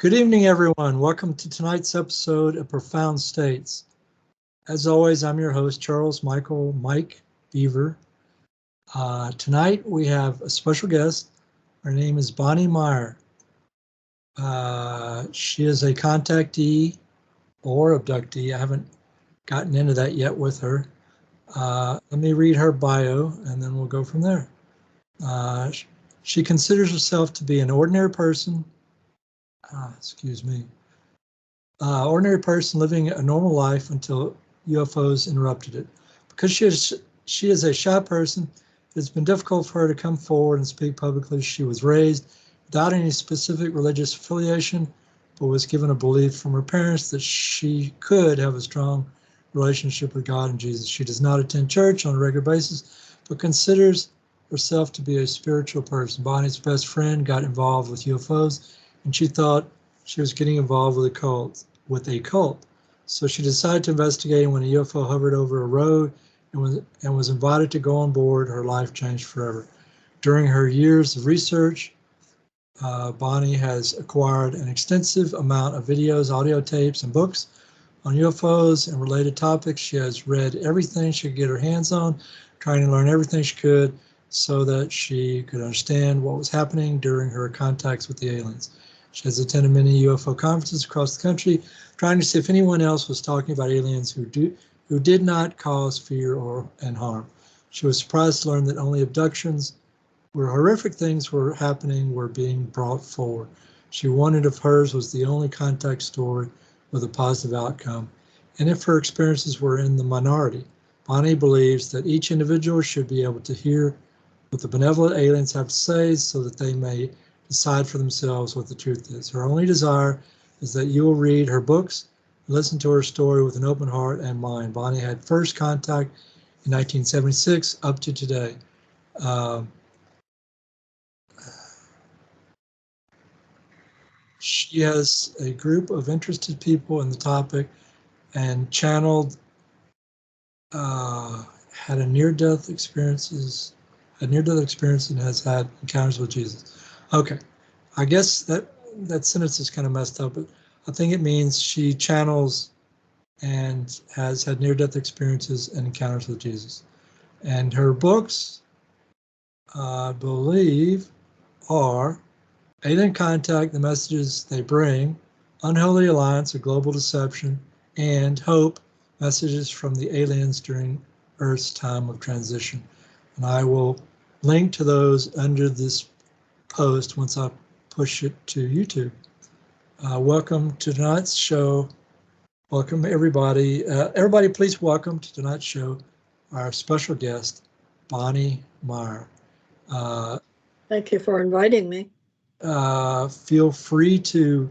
Good evening, everyone. Welcome to tonight's episode of Profound States. As always, I'm your host, Charles Michael Mike Beaver. Tonight we have a special guest. Her name is Bonnie Meyer. She is a contactee or abductee. I haven't gotten into that yet with her. Let me read her bio and then we'll go from there. She considers herself to be an ordinary person. Ordinary person living a normal life until UFOs interrupted it. Because she is a shy person, it's been difficult for her to come forward and speak publicly. She was raised without any specific religious affiliation, but was given a belief from her parents that she could have a strong relationship with God and Jesus. She does not attend church on a regular basis, but considers herself to be a spiritual person. Bonnie's best friend got involved with UFOs, and she thought she was getting involved with a cult. So she decided to investigate, and when a UFO hovered over a road and was invited to go on board, her life changed forever. During her years of research, Bonnie has acquired an extensive amount of videos, audio tapes, and books on UFOs and related topics. She has read everything she could get her hands on, trying to learn everything she could so that she could understand what was happening during her contacts with the aliens. She has attended many UFO conferences across the country, trying to see if anyone else was talking about aliens who did not cause fear and harm. She was surprised to learn that only abductions where horrific things were happening were being brought forward. She wondered if hers was the only contact story with a positive outcome, and if her experiences were in the minority. Bonnie believes that each individual should be able to hear what the benevolent aliens have to say so that they may decide for themselves what the truth is. Her only desire is that you will read her books and listen to her story with an open heart and mind. Bonnie had first contact in 1976 up to today. She has a group of interested people in the topic and channeled, had a near-death experience and has had encounters with Jesus. Okay, I guess that sentence is kind of messed up, but I think it means she channels and has had near-death experiences and encounters with Jesus. And her books, I believe, are Alien Contact, The Messages They Bring, Unholy Alliance, A Global Deception, and Hope, Messages from the Aliens During Earth's Time of Transition. And I will link to those under this post once I push it to YouTube. Welcome to tonight's show. Welcome, everybody. Everybody, please welcome to tonight's show our special guest, Bonnie Meyer. Thank you for inviting me. Feel free to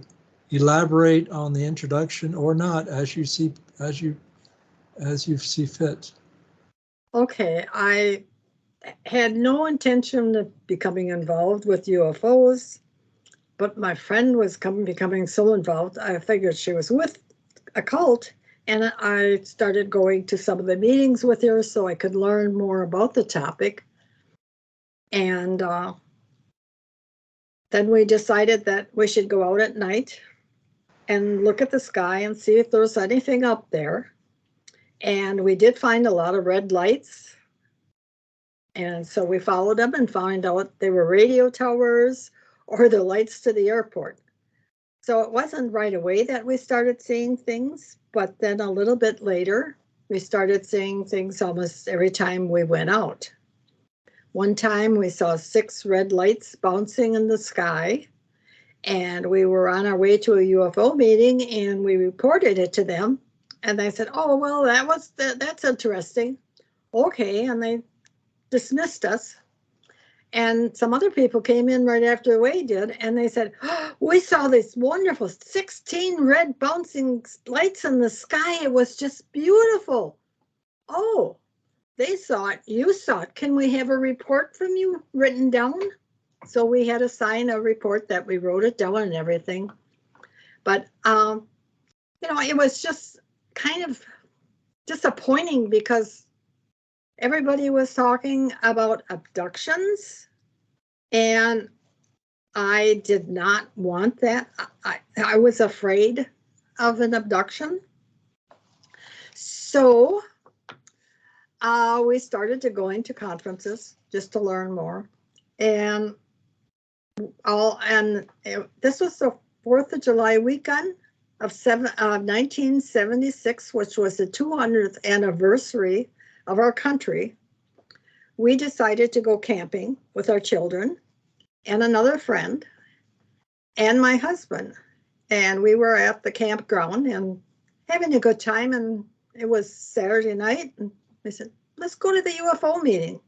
elaborate on the introduction or not as you see fit. Okay, I had no intention of becoming involved with UFOs, but my friend was becoming so involved, I figured she was with a cult, and I started going to some of the meetings with her so I could learn more about the topic. And then we decided that we should go out at night and look at the sky and see if there was anything up there. And we did find a lot of red lights. And so we followed them and found out they were radio towers or the lights to the airport. So it wasn't right away that we started seeing things, but then a little bit later, we started seeing things almost every time we went out. One time we saw 6 red lights bouncing in the sky, and we were on our way to a UFO meeting, and we reported it to them. And they said, "Oh, well, that's interesting." Okay, and they dismissed us. And some other people came in right after we did, and they said, "Oh, we saw this wonderful 16 red bouncing lights in the sky. It was just beautiful." Oh, they saw it. You saw it. Can we have a report from you written down? So we had to sign a report that we wrote it down and everything. But, it was just kind of disappointing because everybody was talking about abductions, and I did not want that. I was afraid of an abduction. So we started to going to conferences just to learn more. And this was the 4th of July weekend of 1976, which was the 200th anniversary of our country. We decided to go camping with our children and another friend and my husband. And we were at the campground and having a good time. And it was Saturday night. And we said, let's go to the UFO meeting.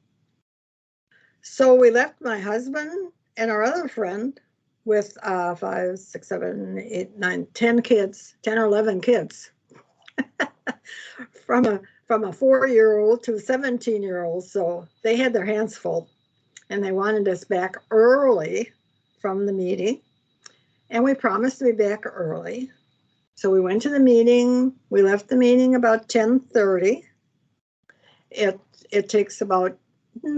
So we left my husband and our other friend with 5, 6, 7, 8, 9, 10 kids, 10 or 11 kids, from a 4-year-old to a 17-year-old. So they had their hands full, and they wanted us back early from the meeting, and we promised to be back early. So we went to the meeting. We left the meeting about 10:30. It takes about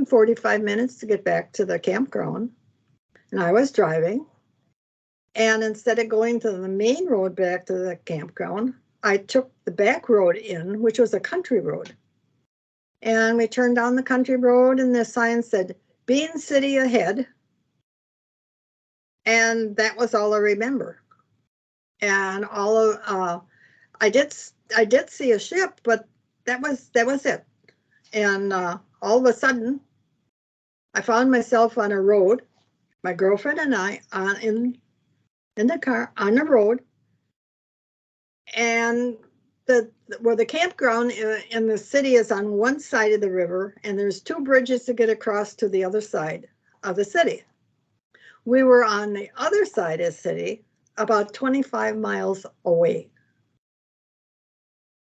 45 minutes to get back to the campground, and I was driving. And instead of going to the main road back to the campground, I took the back road in, which was a country road. And we turned down the country road, and the sign said, Bean City ahead. And that was all I remember. And I did see a ship, but that was it. And all of a sudden, I found myself on a road, my girlfriend and I in the car on the road, and where the campground in the city is on one side of the river, and there's 2 bridges to get across to the other side of the city. We were on the other side of the city, about 25 miles away,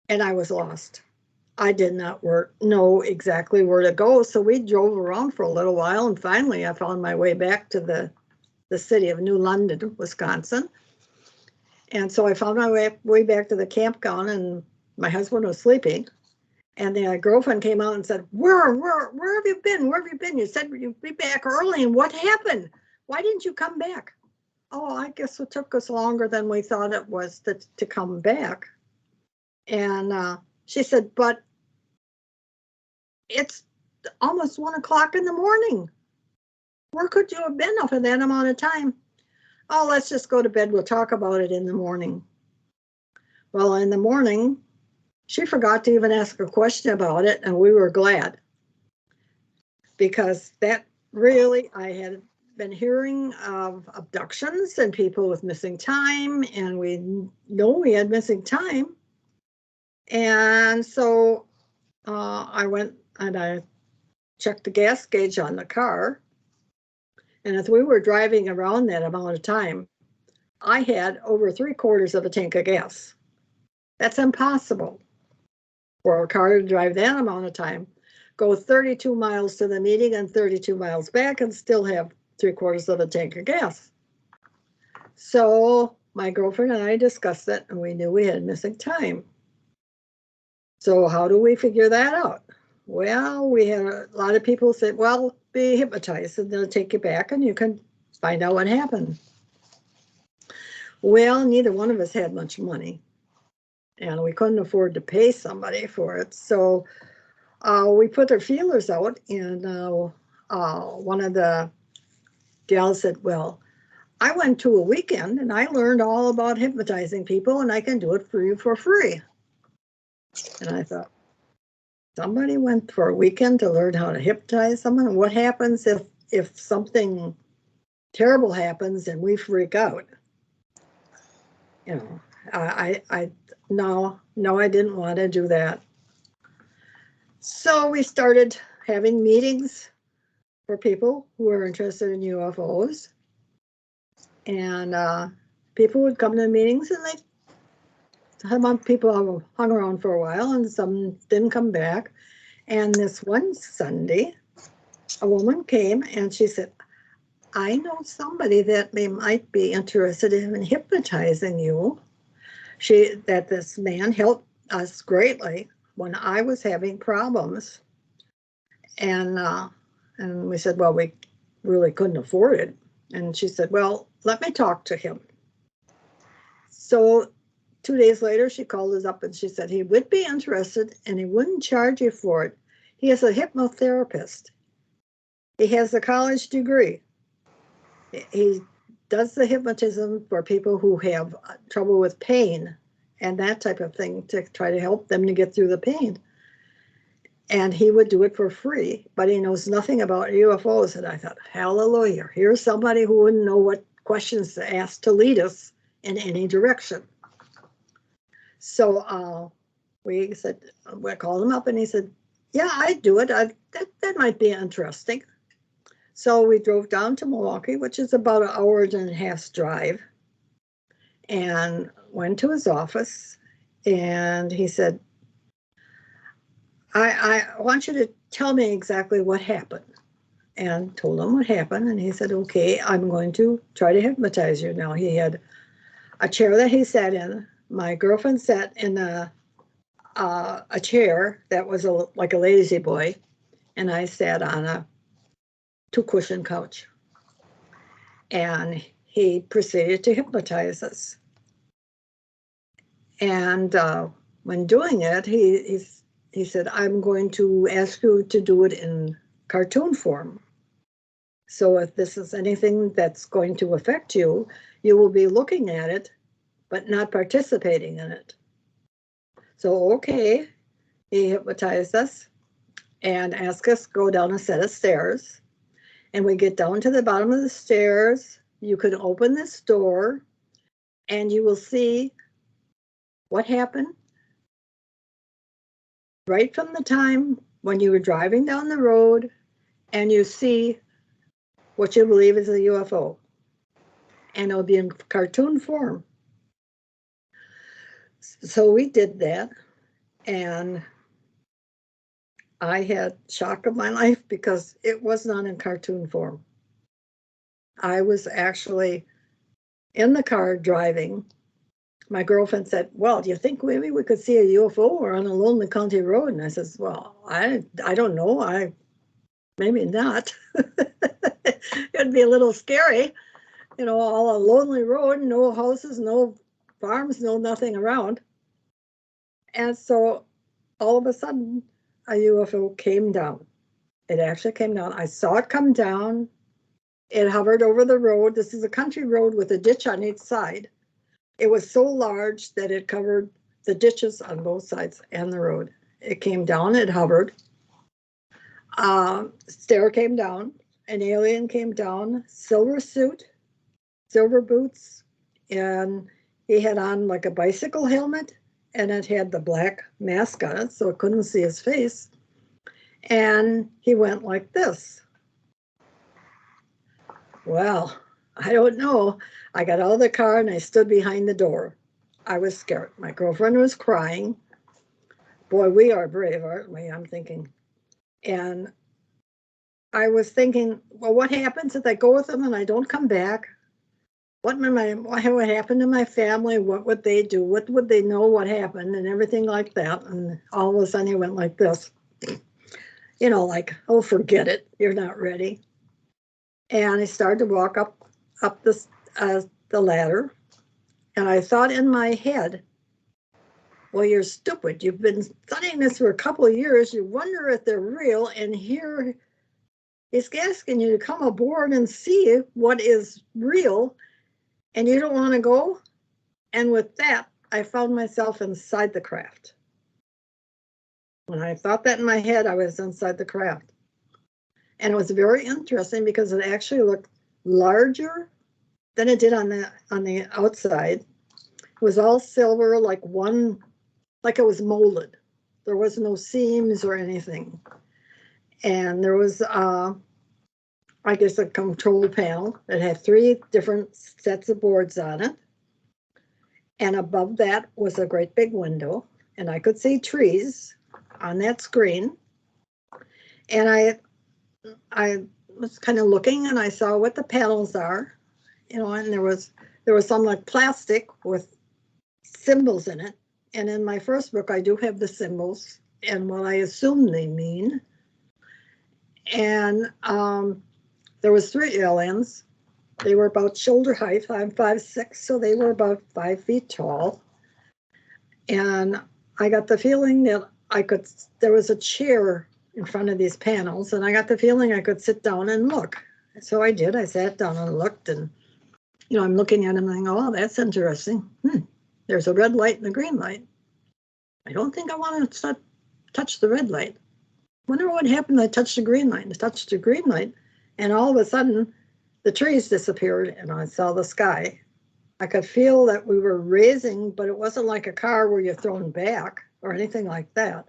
and I was lost. I did not know exactly where to go, so we drove around for a little while, and finally I found my way back to the city of New London, Wisconsin. And so I found my way back to the campground, and my husband was sleeping. And the girlfriend came out and said, where have you been? Where have you been? You said you'd be back early, and what happened? Why didn't you come back? Oh, I guess it took us longer than we thought it was to come back. And she said, but it's almost 1 o'clock in the morning. Where could you have been for that amount of time? Oh, let's just go to bed. We'll talk about it in the morning. Well, in the morning, she forgot to even ask a question about it, and we were glad. Because that really, I had been hearing of abductions and people with missing time, and we know we had missing time. And so I went and I checked the gas gauge on the car. And as we were driving around that amount of time, I had over 3/4 of a tank of gas. That's impossible for a car to drive that amount of time, go 32 miles to the meeting and 32 miles back and still have 3/4 of a tank of gas. So my girlfriend and I discussed it, and we knew we had missing time. So how do we figure that out? Well, we had a lot of people say, well, be hypnotized and they'll take you back and you can find out what happened. Well, neither one of us had much money, and we couldn't afford to pay somebody for it. So we put our feelers out, and one of the gals said, well, I went to a weekend and I learned all about hypnotizing people, and I can do it for you for free. And I thought, somebody went for a weekend to learn how to hypnotize someone? What happens if something terrible happens and we freak out? You know, no, I didn't want to do that. So we started having meetings for people who were interested in UFOs. And people would come to the meetings, and some people hung around for a while, and some didn't come back. And this one Sunday, a woman came and she said, I know somebody that might be interested in hypnotizing you. That this man helped us greatly when I was having problems. And we said, well, we really couldn't afford it. And she said, well, let me talk to him. So 2 days later, she called us up and she said he would be interested and he wouldn't charge you for it. He is a hypnotherapist. He has a college degree. He does the hypnotism for people who have trouble with pain and that type of thing to try to help them to get through the pain. And he would do it for free, but he knows nothing about UFOs. And I thought, hallelujah, here's somebody who wouldn't know what questions to ask to lead us in any direction. So we called him up and he said, yeah, I'd do it. That might be interesting. So we drove down to Milwaukee, which is about an hour and a half's drive, and went to his office. And he said, I want you to tell me exactly what happened. And told him what happened. And he said, okay, I'm going to try to hypnotize you. Now, he had a chair that he sat in. My girlfriend sat in a chair that was like a lazy boy. And I sat on a 2-cushion couch. And he proceeded to hypnotize us. And when doing it, he said, I'm going to ask you to do it in cartoon form. So if this is anything that's going to affect you, you will be looking at it, but not participating in it. So, okay, he hypnotized us and asked us to go down a set of stairs. And we get down to the bottom of the stairs. You can open this door and you will see what happened right from the time when you were driving down the road and you see what you believe is a UFO. And it'll be in cartoon form. So we did that, and I had shock of my life because it was not in cartoon form. I was actually in the car driving. My girlfriend said, well, do you think maybe we could see a UFO or on a lonely county road? And I says, well, I don't know. Maybe not. It'd be a little scary, all a lonely road, no houses, no farms, no nothing around. And so all of a sudden, a UFO came down. It actually came down. I saw it come down. It hovered over the road. This is a country road with a ditch on each side. It was so large that it covered the ditches on both sides and the road. It came down, it hovered. Stair came down, an alien came down, silver suit, silver boots, and he had on like a bicycle helmet, and it had the black mask on it, so it couldn't see his face. And he went like this. Well, I don't know. I got out of the car and I stood behind the door. I was scared. My girlfriend was crying. Boy, we are brave, aren't we? I'm thinking. And I was thinking, well, what happens if I go with them and I don't come back? What would happen to my family? What would they do? What would they know what happened and everything like that? And all of a sudden he went like this. Like, oh, forget it. You're not ready. And I started to walk up the ladder. And I thought in my head, well, you're stupid. You've been studying this for a couple of years. You wonder if they're real. And here he's asking you to come aboard and see what is real. And you don't want to go. And with that, I found myself inside the craft. When I thought that in my head, I was inside the craft. And it was very interesting because it actually looked larger than it did on the outside. It was all silver, like it was molded. There was no seams or anything. And there was, I guess, a control panel that had 3 different sets of boards on it. And above that was a great big window. And I could see trees on that screen. And I was kind of looking and I saw what the panels are, and there was some like plastic with symbols in it. And in my first book, I do have the symbols and what I assume they mean. And there was 3 aliens. They were about shoulder height. I'm 5'6", so they were about 5 feet tall. And I got the feeling that there was a chair in front of these panels, and I got the feeling I could sit down and look. So I did. I sat down and looked, and, I'm looking at them and going, oh, that's interesting. There's a red light and a green light. I don't think I want to touch the red light. Wonder what happened. I touched the green light. I touched the green light, and all of a sudden, the trees disappeared, and I saw the sky. I could feel that we were raising, but it wasn't like a car where you're thrown back or anything like that.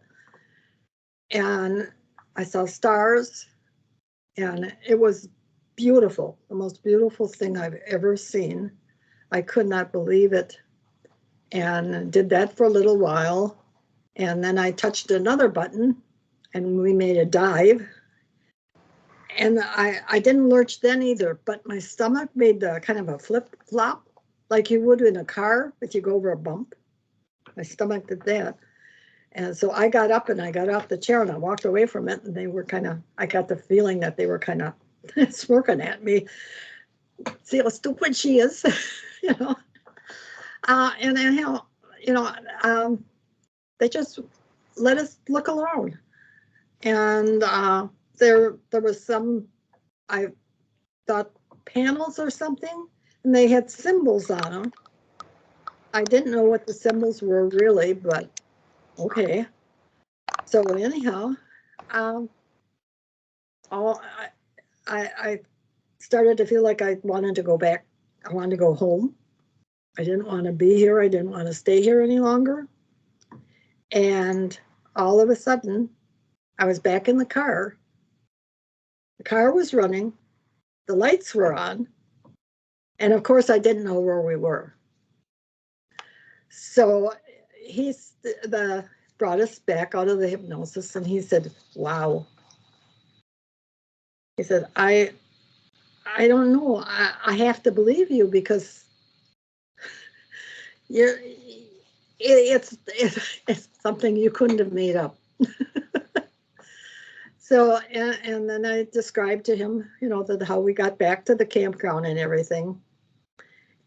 And I saw stars, and it was beautiful, the most beautiful thing I've ever seen. I could not believe it, and did that for a little while. And then I touched another button, and we made a dive. And I didn't lurch then either, but my stomach made the kind of a flip-flop, like you would in a car if you go over a bump. My stomach did that. And so I got up and I got off the chair and I walked away from it, and they were I got the feeling that they were kind of smirking at me. See how stupid she is, And anyhow, they just let us look around. And there was some, I thought, panels or something, and they had symbols on them. I didn't know what the symbols were really, but okay. So anyhow, I started to feel like I wanted to go back. I wanted to go home. I didn't want to be here. I didn't want to stay here any longer. And all of a sudden, I was back in the car. The car was running. The lights were on. And of course, I didn't know where we were. So brought us back out of the hypnosis, and he said, wow. He said, I don't know. I have to believe you, because it's something you couldn't have made up. So, and then I described to him, how we got back to the campground and everything.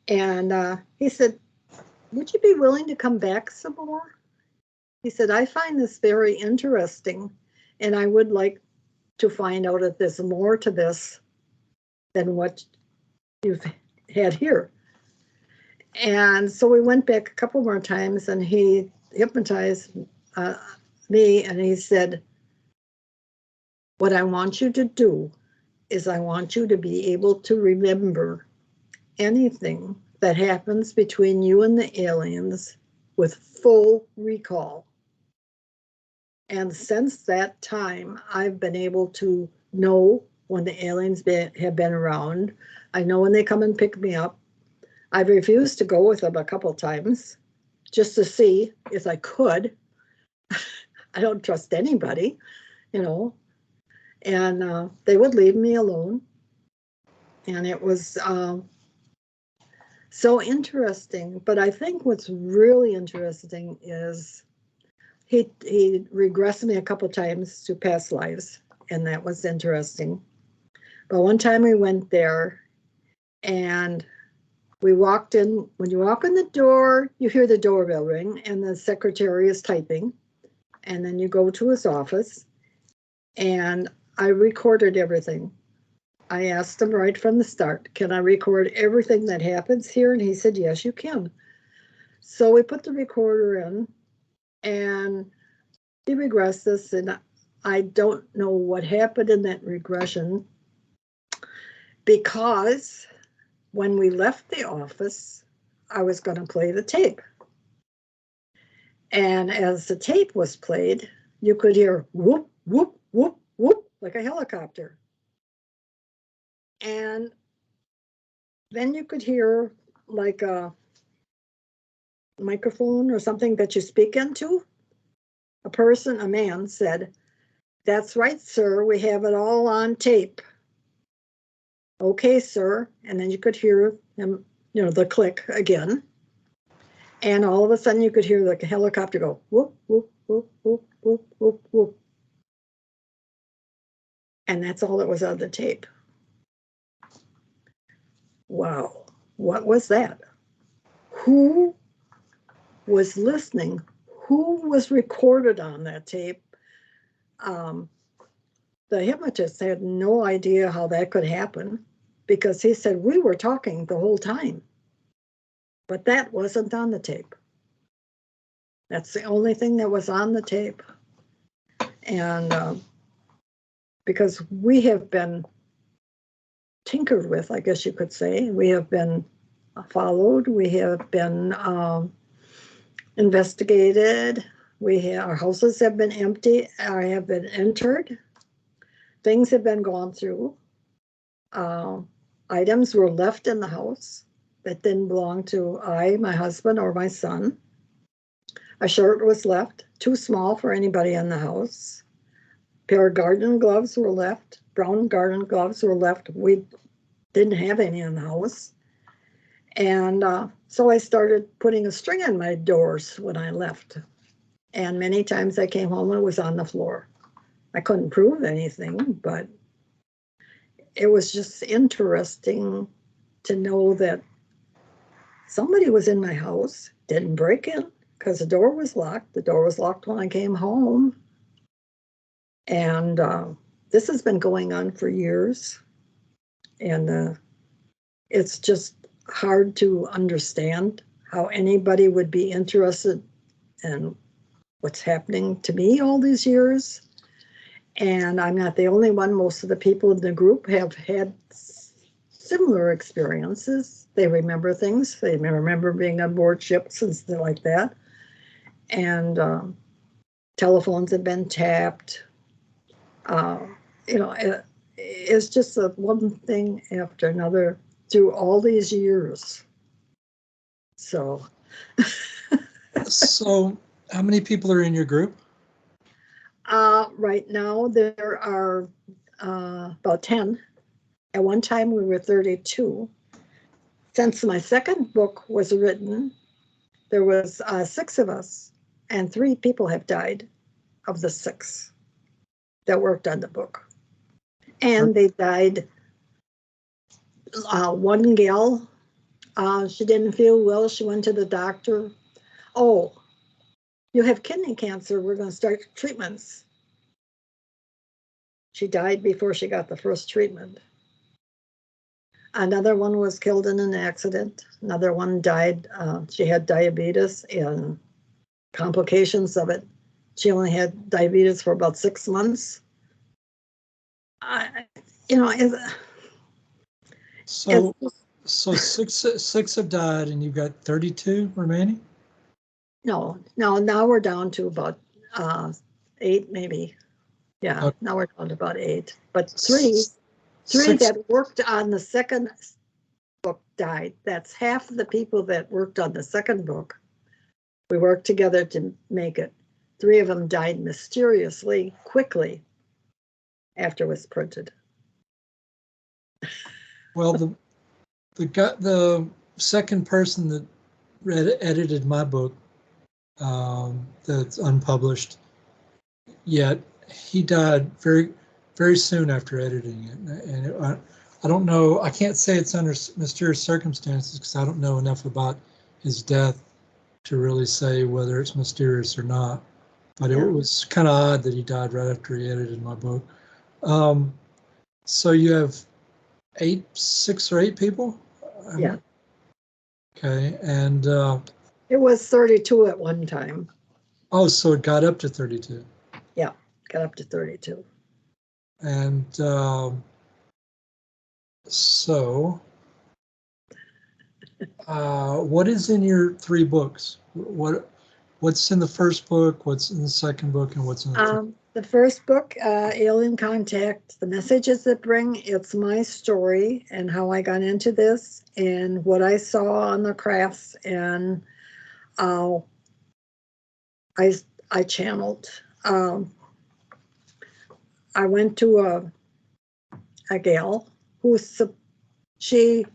And he said, would you be willing to come back some more? He said, I find this very interesting, and I would like to find out if there's more to this than what you've had here. And so we went back a couple more times, and he hypnotized me, and he said, what I want you to do is I want you to be able to remember anything that happens between you and the aliens with full recall. And since that time, I've been able to know when the aliens have been around. I know when they come and pick me up. I've refused to go with them a couple times just to see if I could. I don't trust anybody, and they would leave me alone. And it was so interesting. But I think what's really interesting is he regressed me a couple times to past lives, and that was interesting. But one time we went there, and we walked in. When you walk in the door, you hear the doorbell ring, and the secretary is typing. And then you go to his office, and I recorded everything. I asked him right from the start, can I record everything that happens here? And he said, yes, you can. So we put the recorder in, and he regressed us, and I don't know what happened in that regression, because when we left the office, I was going to play the tape. And as the tape was played, you could hear whoop, whoop, whoop, whoop, like a helicopter. And then you could hear like a microphone or something that you speak into. A man said, that's right, sir, we have it all on tape. Okay, sir. And then you could hear him, the click again. And all of a sudden you could hear the helicopter go whoop, whoop, whoop, whoop, whoop, whoop, whoop. And that's all that was on the tape. wow, what was that? Who was listening? Who was recorded on that tape? Um, the hypnotist had no idea how that could happen because he said we were talking the whole time, but that wasn't on the tape. That's the only thing that was on the tape. And because we have been tinkered with, I guess you could say, we have been followed, we have been investigated, our houses have been empty, or have been entered, things have been gone through, items were left in the house that didn't belong to my husband, or my son. A shirt was left, too small for anybody in the house. A pair of garden gloves were left, brown garden gloves were left. We didn't have any in the house. And so I started putting a string on my doors when I left. And many times I came home and it was on the floor. I couldn't prove anything, but it was just interesting to know that somebody was in my house, didn't break in because the door was locked. The door was locked when I came home. And this has been going on for years. And it's just hard to understand how anybody would be interested in what's happening to me all these years. And I'm not the only one. Most of the people in the group have had similar experiences. They remember things. They remember being on board ships and stuff like that. And telephones have been tapped. It's just one thing after another through all these years. So. So, how many people are in your group? Right now, there are about 10. At one time, we were 32. Since my second book was written, there was 6 of us, and 3 people have died of the 6 that worked on the book. And they died. One gal, she didn't feel well. She went to the doctor. Oh, you have kidney cancer. We're going to start treatments. She died before she got the first treatment. Another one was killed in an accident. Another one died. She had diabetes and complications of it. She only had diabetes for about 6 months. So six have died, and you've got 32 remaining. No, now we're down to about 8, maybe. Yeah, Okay. now we're down to about 8. But three that worked on the second book died. That's half of the people that worked on the second book. We worked together to make it. 3 of them died mysteriously, quickly, after it was printed. Well, the second person that edited my book, that's unpublished yet, he died very, very soon after editing it. And I don't know, I can't say it's under mysterious circumstances because I don't know enough about his death to really say whether it's mysterious or not. But it was kind of odd that he died right after he edited my book. So you have 6 or 8 people? Yeah. Okay, and it was 32 at one time. Oh, so it got up to 32. Yeah, got up to 32. And so, what is in your 3 books? What's in the first book? What's in the second book? And what's in the third? The first book, Alien Contact, the messages that bring, it's my story and how I got into this and what I saw on the crafts, and I channeled. I went to a gal who she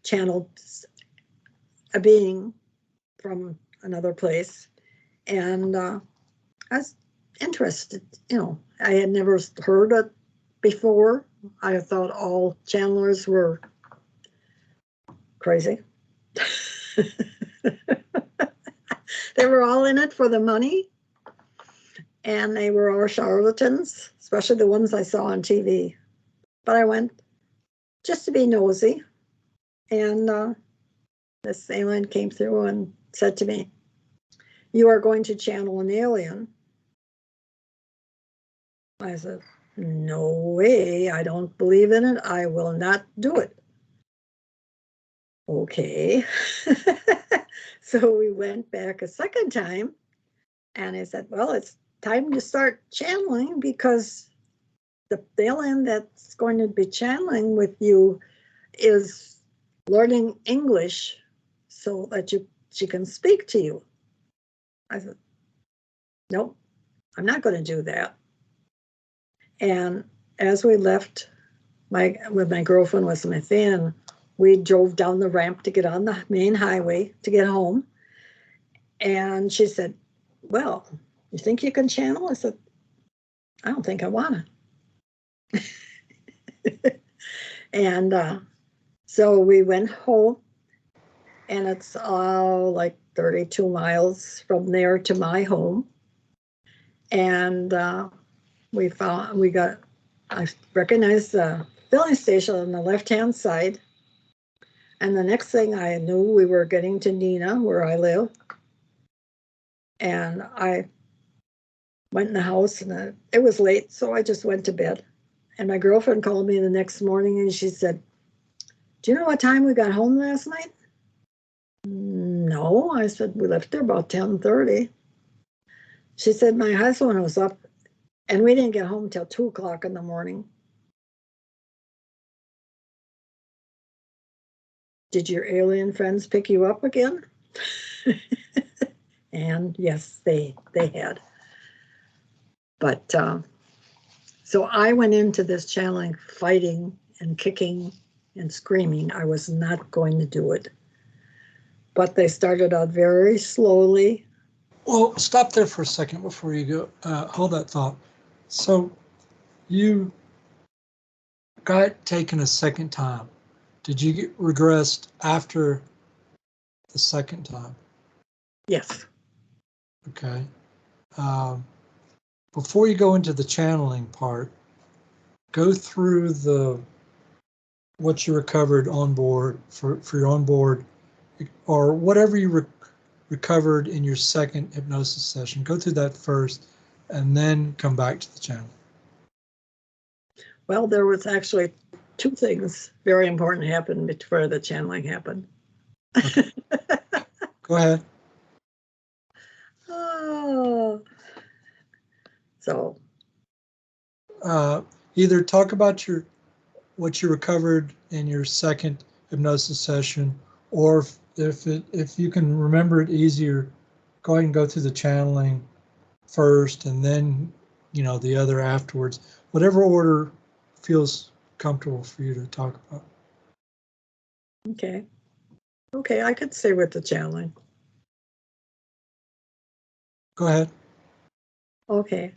channeled a being from another place, and I was interested. I had never heard it before. I thought all channelers were crazy. They were all in it for the money, and they were all charlatans, especially the ones I saw on TV. But I went just to be nosy, and this alien came through and said to me, "You are going to channel an alien." I said, "No way, I don't believe in it. I will not do it." Okay. So we went back a second time, and I said, "Well, it's time to start channeling, because the alien that's going to be channeling with you is learning English so that she can speak to you." I said, "Nope, I'm not going to do that." And as we left, with my girlfriend was my fan, we drove down the ramp to get on the main highway to get home. And she said, "Well, you think you can channel?" I said, "I don't think I want to." And so we went home, and it's like 32 miles from there to my home. And I recognized the filling station on the left-hand side. And the next thing I knew, we were getting to Neenah, where I live. And I went in the house, and it was late, so I just went to bed. And my girlfriend called me the next morning, and she said, "Do you know what time we got home last night?" "No." I said, "We left there about 10:30. She said, "My husband was up, and we didn't get home till 2 o'clock in the morning." "Did your alien friends pick you up again?" And yes, they had. But so I went into this channeling fighting and kicking and screaming. I was not going to do it. But they started out very slowly. Well, stop there for a second before you go. Hold that thought. So you got taken a second time. Did you get regressed after the second time? Yes. Okay. Before you go into the channeling part, go through what you recovered on board for your onboard, or whatever you recovered in your second hypnosis session. Go through that first, and then come back to the channel. Well, there was actually two things very important happened before the channeling happened. Okay. Go ahead. Oh. So either talk about what you recovered in your second hypnosis session, or if you can remember it easier, go ahead and go through the channeling first, and then the other afterwards. Whatever order feels comfortable for you to talk about. Okay, I could stay with the channeling. Go ahead. Okay.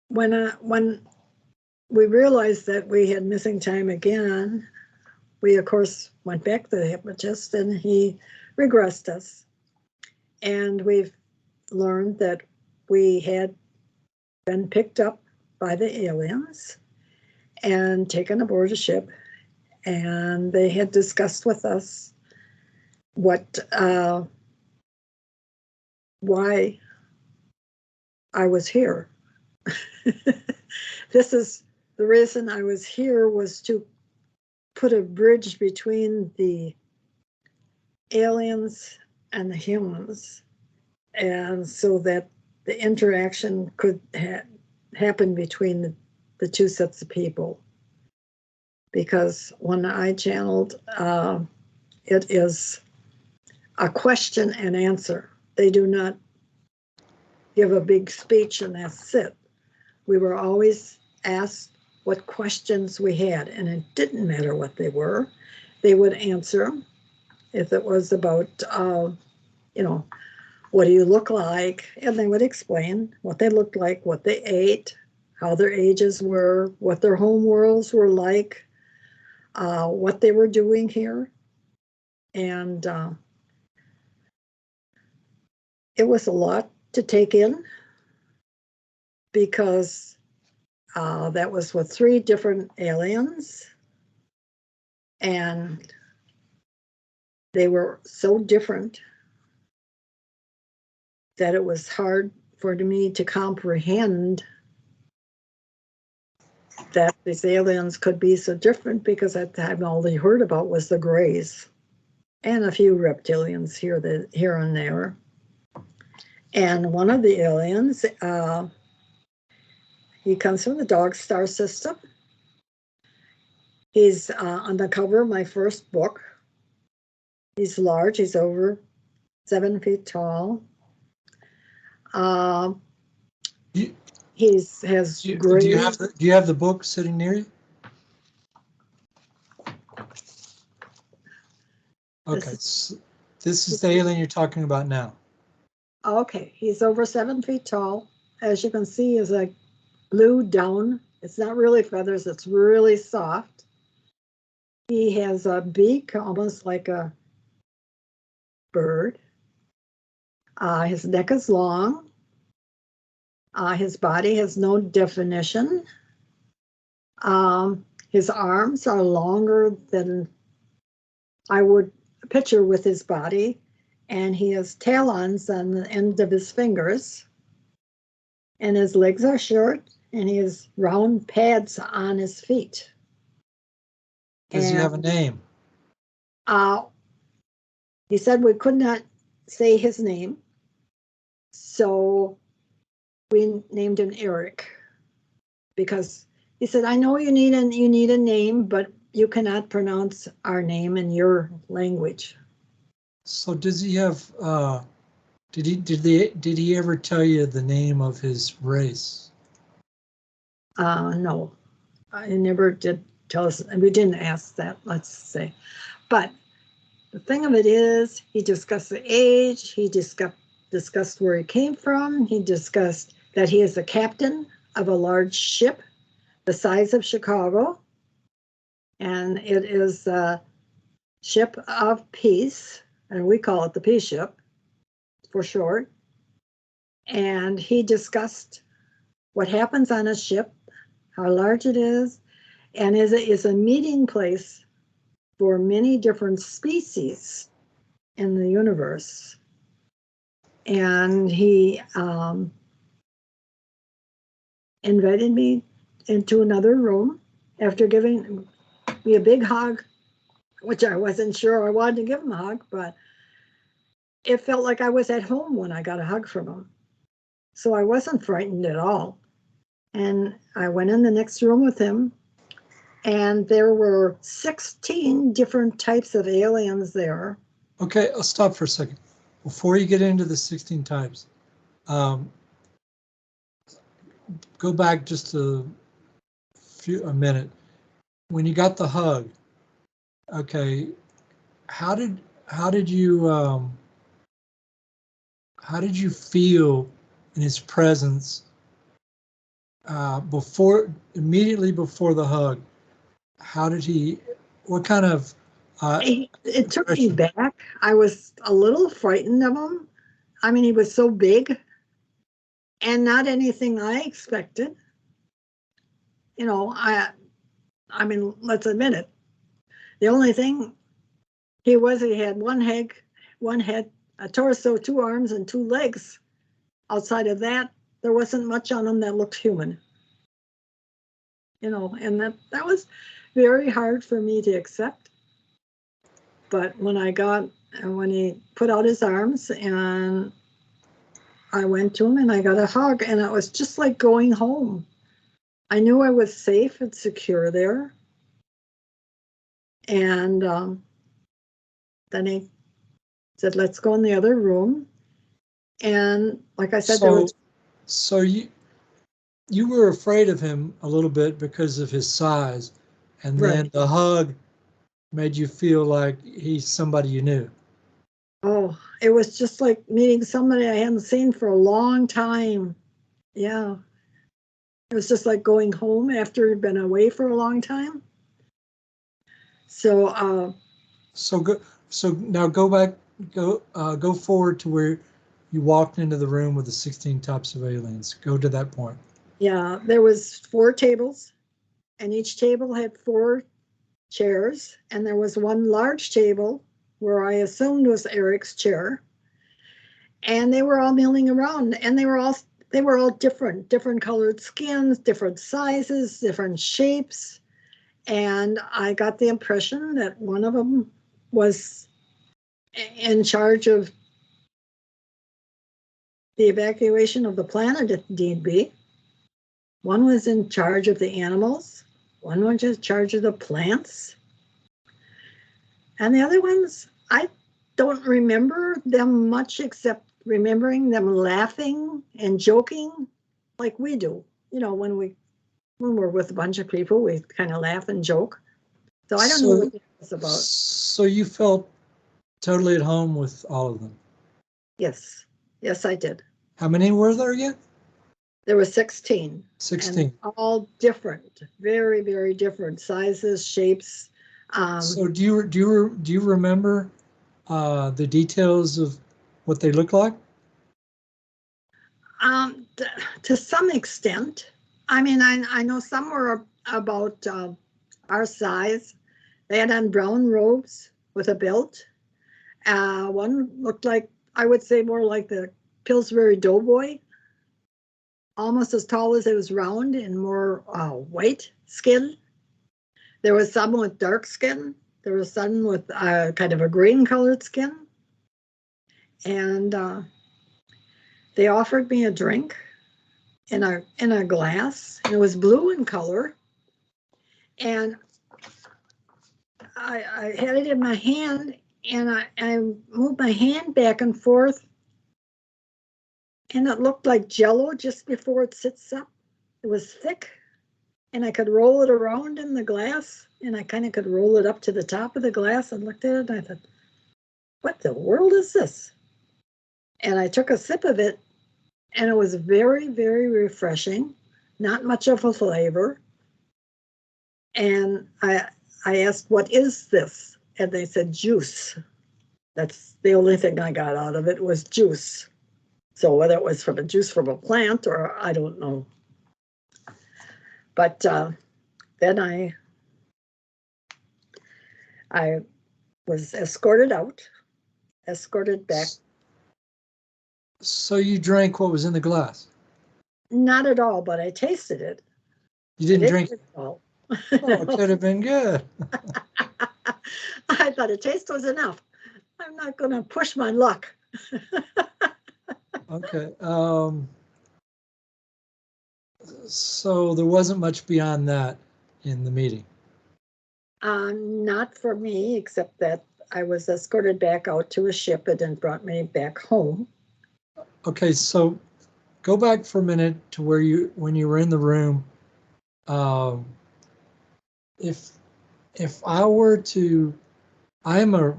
When we realized that we had missing time again, we of course went back to the hypnotist, and he regressed us. And we've learned that we had been picked up by the aliens and taken aboard a ship, and they had discussed with us why I was here. This is the reason I was here, was to put a bridge between the aliens and the humans, and so that the interaction could happen between the two sets of people. Because when I channeled, it is a question and answer. They do not give a big speech and that's it. We were always asked what questions we had, and it didn't matter what they were. They would answer them. If it was about, what do you look like? And they would explain what they looked like, what they ate, how their ages were, what their home worlds were like, what they were doing here. And it was a lot to take in because that was with 3 different aliens. And they were so different that it was hard for me to comprehend that these aliens could be so different, because at the time all they heard about was the Greys and a few reptilians here and there. And one of the aliens, he comes from the Dog Star system. He's on the cover of my first book. He's large. He's over 7 feet tall. Do Gray. you have the book sitting near you? Okay, this is the alien you're talking about now. Okay, he's over 7 feet tall. As you can see, is like blue down. It's not really feathers, it's really soft. He has a beak, almost like a bird. His neck is long. His body has no definition. His arms are longer than I would picture with his body, and he has talons on the end of his fingers. And his legs are short, and he has round pads on his feet. Does he have a name? He said we could not say his name, so we named him Eric, because he said, I know you need a name, but you cannot pronounce our name in your language. So does he have did he ever tell you the name of his race? No, I never did tell us, and we didn't ask that, let's say. But the thing of it is, he discussed the age, he discussed where he came from, he discussed that he is the captain of a large ship the size of Chicago, and it is a ship of peace, and we call it the peace ship for short. And he discussed what happens on a ship, how large it is, and is a meeting place for many different species in the universe. And he invited me into another room after giving me a big hug, which I wasn't sure I wanted to give him a hug, but it felt like I was at home when I got a hug from him. So I wasn't frightened at all. And I went in the next room with him, and there were 16 different types of aliens there. Okay, I'll stop for a second. Before you get into the 16 types, go back just a minute. When you got the hug, okay, how did you feel in his presence immediately before the hug? How did he? What kind of? It took me back. I was a little frightened of him. I mean, he was so big, and not anything I expected. You know, I mean, let's admit it. The only thing he had one head, a torso, 2 arms, and 2 legs. Outside of that, there wasn't much on him that looked human. You know, and that was very hard for me to accept. But when he put out his arms and I went to him and I got a hug, and it was just like going home. I knew I was safe and secure there. And then he said, let's go in the other room. And like I said, so you were afraid of him a little bit because of his size, and then right. The hug made you feel like he's somebody you knew. Oh, it was just like meeting somebody I hadn't seen for a long time. Yeah. It was just like going home after you'd been away for a long time. So So now go forward to where you walked into the room with the 16 types of aliens. Go to that point. yeah, there was 4 tables, and each table had 4 chairs, and there was one large table where I assumed was Eric's chair, and they were all milling around, and they were all different colored skins, different sizes, different shapes, and I got the impression that one of them was in charge of the evacuation of the planet if need be. One was in charge of the animals, one was in charge of the plants, and the other ones, I don't remember them much except remembering them laughing and joking like we do. You know, when we're with a bunch of people, we kind of laugh and joke. So I don't know what it was about. So you felt totally at home with all of them? Yes, I did. How many were there again? There were 16. 16. And all different, very, very different sizes, shapes. So do you remember the details of what they look like? To some extent. I mean, I know some were about our size. They had on brown robes with a belt. One looked like, I would say, more like the Pillsbury Doughboy, almost as tall as it was round and more white skin. There was some with dark skin. There was some with kind of a green colored skin. And they offered me a drink in a glass, and it was blue in color. And I had it in my hand, and I moved my hand back and forth, and it looked like Jello just before it sits up. It was thick, and I could roll it around in the glass, and I kind of could roll it up to the top of the glass and looked at it, and I thought, what the world is this? And I took a sip of it, and it was very, very refreshing, not much of a flavor. And I asked, what is this? And they said, juice. That's the only thing I got out of it was juice. So whether it was from a juice from a plant or I don't know. But then I was escorted back. So you drank what was in the glass? Not at all, but I tasted it. You didn't drink it? All. Oh, it could have been good. I thought a taste was enough. I'm not going to push my luck. Okay. So there wasn't much beyond that in the meeting? Not for me, except that I was escorted back out to a ship and then brought me back home. Okay, so go back for a minute to when you were in the room. If I were to, I am a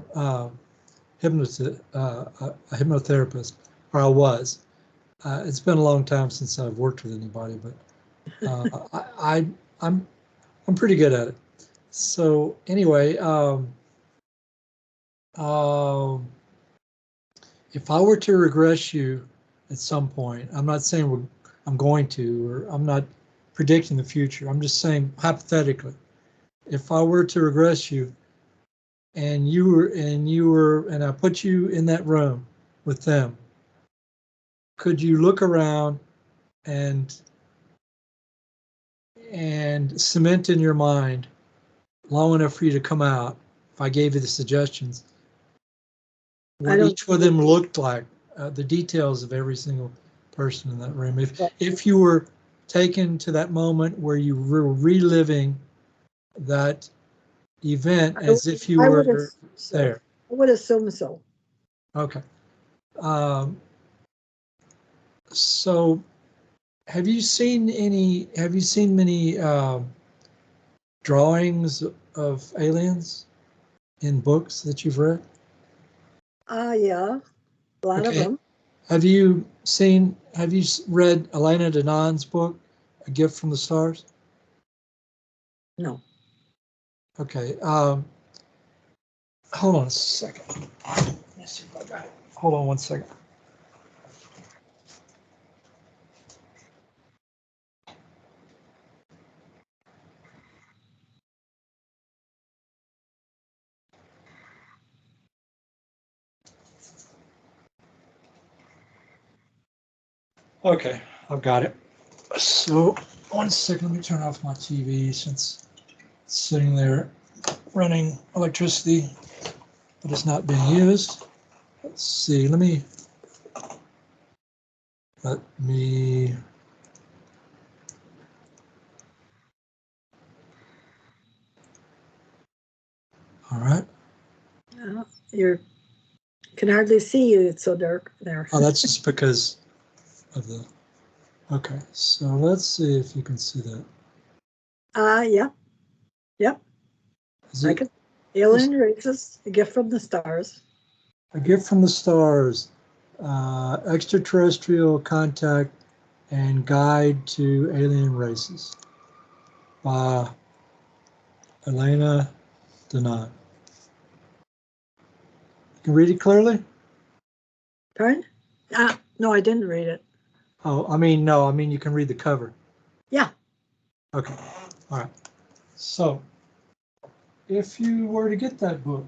hypnotherapist, or I was. It's been a long time since I've worked with anybody, but I'm pretty good at it. So anyway, if I were to regress you at some point, I'm not saying I'm going to, or I'm not predicting the future. I'm just saying hypothetically, if I were to regress you, and I put you in that room with them, could you look around and cement in your mind long enough for you to come out, if I gave you the suggestions, what each of them looked like, the details of every single person in that room? If you were taken to that moment where you were reliving that event as if you were there. I would assume so. Okay. So have you seen many drawings of aliens in books that you've read? Yeah, a lot of them. Have you read Elena Danon's book, A Gift from the Stars? No. Okay. Hold on a second. Let's see if I got it. Hold on one second. Okay, I've got it. So, one second, let me turn off my TV since it's sitting there running electricity, but it's not being used. Let's see, let me, all right. You can hardly see you. It's so dark there. Oh, that's just because of the, okay, so let's see if you can see that. Yeah. Yep. Is I it could. Alien Races, A Gift from the Stars. A Gift from the Stars, Extraterrestrial Contact and Guide to Alien Races by Elena Denon. You can read it clearly? Pardon? No, I didn't read it. Oh, I mean, no, I mean, you can read the cover. Yeah. Okay, all right. So, if you were to get that book,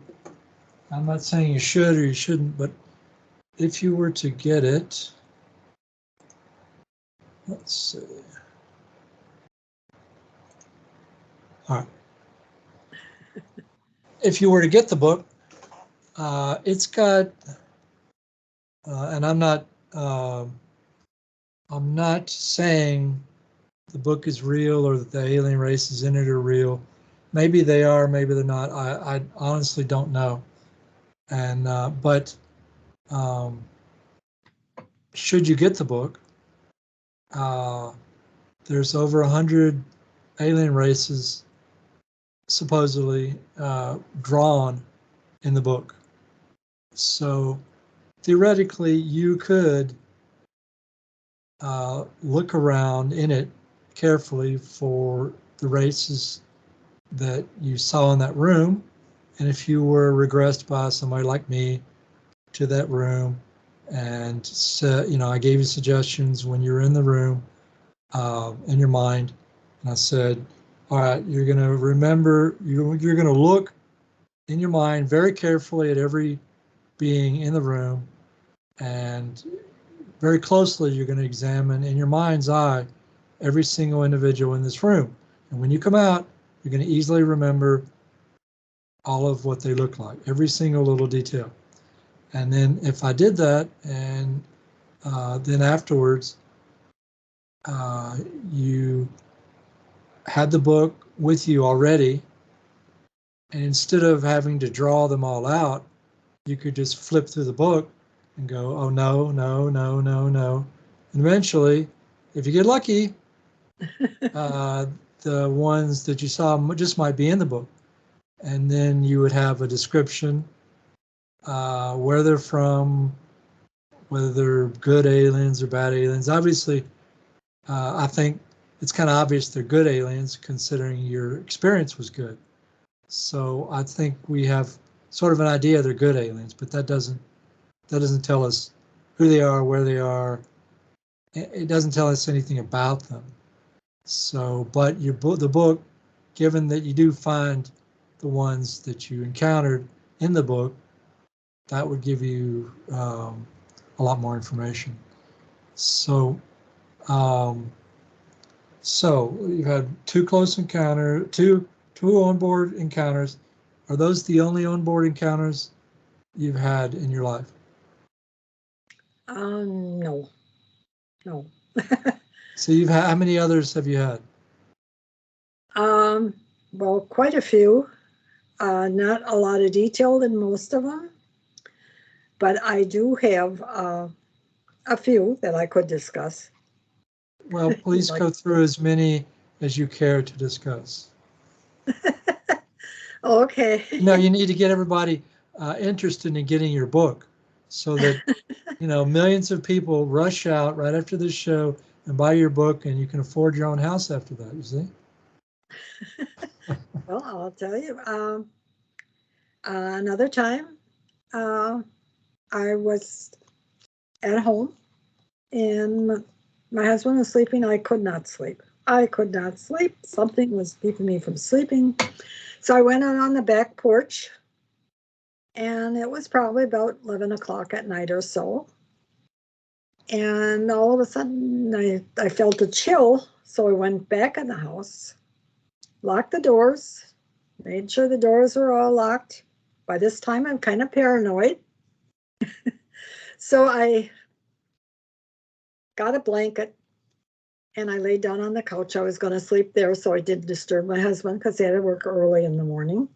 I'm not saying you should or you shouldn't, but if you were to get it, let's see. All right. If you were to get the book, it's got, and I'm not saying the book is real or that the alien races in it are real. Maybe they are, maybe they're not. I honestly don't know. And but should you get the book, there's over 100 alien races supposedly drawn in the book. So theoretically, you could look around in it carefully for the races that you saw in that room. And if you were regressed by somebody like me to that room, and I gave you suggestions when you were in the room in your mind, and I said, all right, you're going to remember, you're going to look in your mind very carefully at every being in the room, and very closely you're going to examine in your mind's eye every single individual in this room. And when you come out, you're going to easily remember all of what they look like, every single little detail. And then if I did that, and then afterwards, you had the book with you already, and instead of having to draw them all out, you could just flip through the book and go, oh, no, no, no, no, no. And eventually, if you get lucky, the ones that you saw just might be in the book. And then you would have a description, where they're from, whether they're good aliens or bad aliens. Obviously, I think it's kind of obvious they're good aliens considering your experience was good. So I think we have sort of an idea they're good aliens, but that doesn't tell us who they are, where they are. It doesn't tell us anything about them. So, but the book, given that you do find the ones that you encountered in the book, that would give you a lot more information. So, so you've had two onboard encounters. Are those the only onboard encounters you've had in your life? No. So you've had, how many others have you had? Well, quite a few. Not a lot of detail in most of them, but I do have a few that I could discuss. Well, please go through as many as you care to discuss. Okay. No, you need to get everybody interested in getting your book so that, millions of people rush out right after this show and buy your book, and you can afford your own house after that, you see? Well, I'll tell you. Another time, I was at home and my husband was sleeping. I could not sleep. I could not sleep. Something was keeping me from sleeping. So I went out on the back porch, and it was probably about 11 o'clock at night or so. And all of a sudden, I felt a chill. So I went back in the house, locked the doors, made sure the doors were all locked. By this time, I'm kind of paranoid. So I got a blanket and I laid down on the couch. I was going to sleep there, so I didn't disturb my husband because he had to work early in the morning.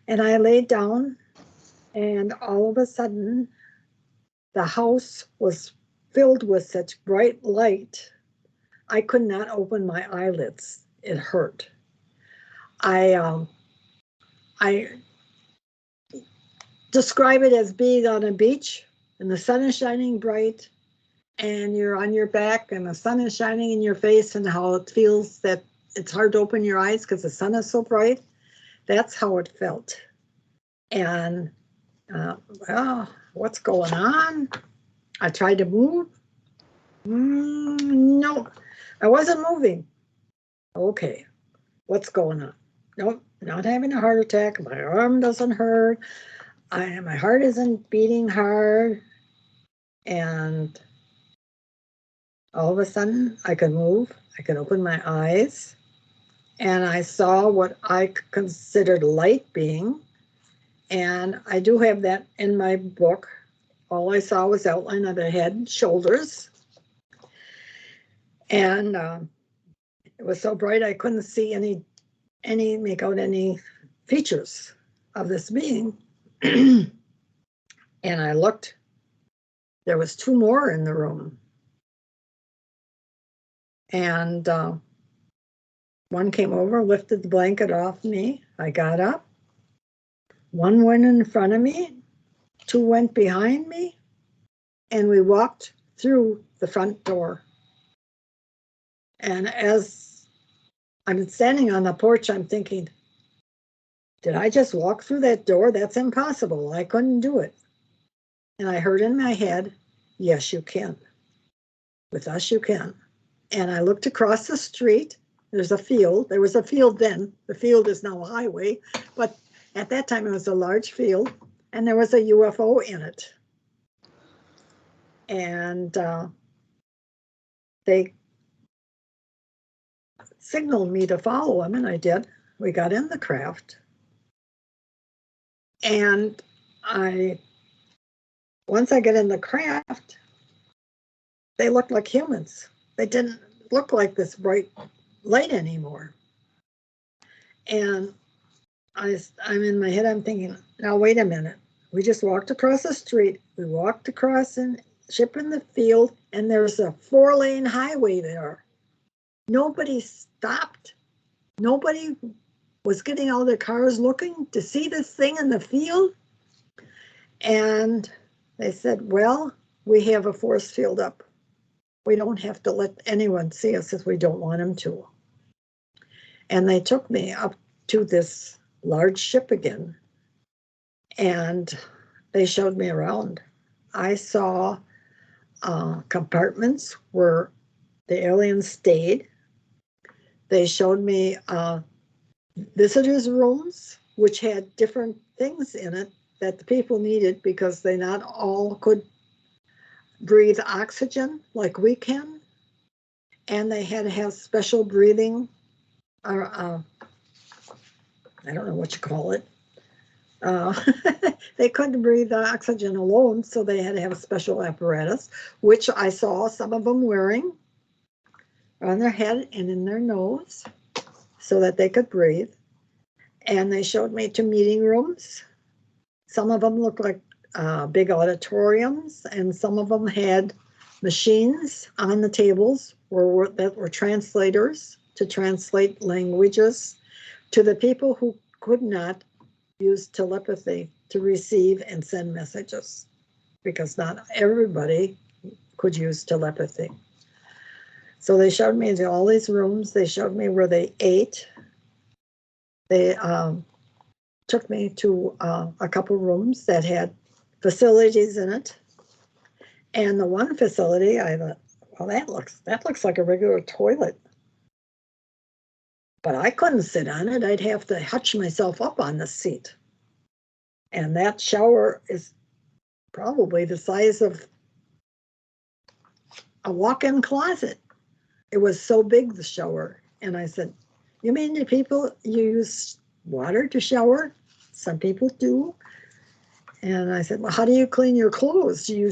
And I laid down, and all of a sudden, the house was filled with such bright light, I could not open my eyelids. It hurt. I describe it as being on a beach, and the sun is shining bright, and you're on your back, and the sun is shining in your face, and how it feels that it's hard to open your eyes because the sun is so bright. That's how it felt. And well, what's going on? I tried to move. No, I wasn't moving. Okay, what's going on? Nope, not having a heart attack. My arm doesn't hurt. My heart isn't beating hard. And all of a sudden, I could move. I could open my eyes. And I saw what I considered light being. And I do have that in my book. All I saw was outline of the head and shoulders. And it was so bright I couldn't see make out any features of this being. And I looked. There was two more in the room. And one came over, lifted the blanket off me. I got up. One went in front of me. Two went behind me. And we walked through the front door. And as I'm standing on the porch, I'm thinking, did I just walk through that door? That's impossible. I couldn't do it. And I heard in my head, yes, you can. With us, you can. And I looked across the street. There's a field. There was a field then. The field is now a highway. But at that time, it was a large field. And there was a UFO in it. And they signaled me to follow him, and I did. We got in the craft. And once I get in the craft, they looked like humans. They didn't look like this bright light anymore. And I'm in my head, I'm thinking, now wait a minute. We just walked across the street. We walked across and ship in the field, and there's a 4-lane highway there. Nobody stopped. Nobody was getting out of their cars looking to see this thing in the field. And they said, well, we have a force field up. We don't have to let anyone see us if we don't want them to. And they took me up to this large ship again. And they showed me around. I saw compartments where the aliens stayed. They showed me visitors' rooms, which had different things in it that the people needed because they not all could breathe oxygen like we can. And they had to have special breathing, or I don't know what you call it. They couldn't breathe oxygen alone, so they had to have a special apparatus, which I saw some of them wearing on their head and in their nose so that they could breathe. And they showed me two meeting rooms. Some of them looked like big auditoriums, and some of them had machines on the tables that were translators to translate languages to the people who could not use telepathy to receive and send messages, because not everybody could use telepathy. So they showed me all these rooms. They showed me where they ate. They took me to a couple rooms that had facilities in it. And the one facility, I thought, well, that looks like a regular toilet. But I couldn't sit on it. I'd have to hutch myself up on the seat. And that shower is probably the size of a walk-in closet. It was so big, the shower. And I said, you mean the people use water to shower? Some people do. And I said, well, how do you clean your clothes? Do you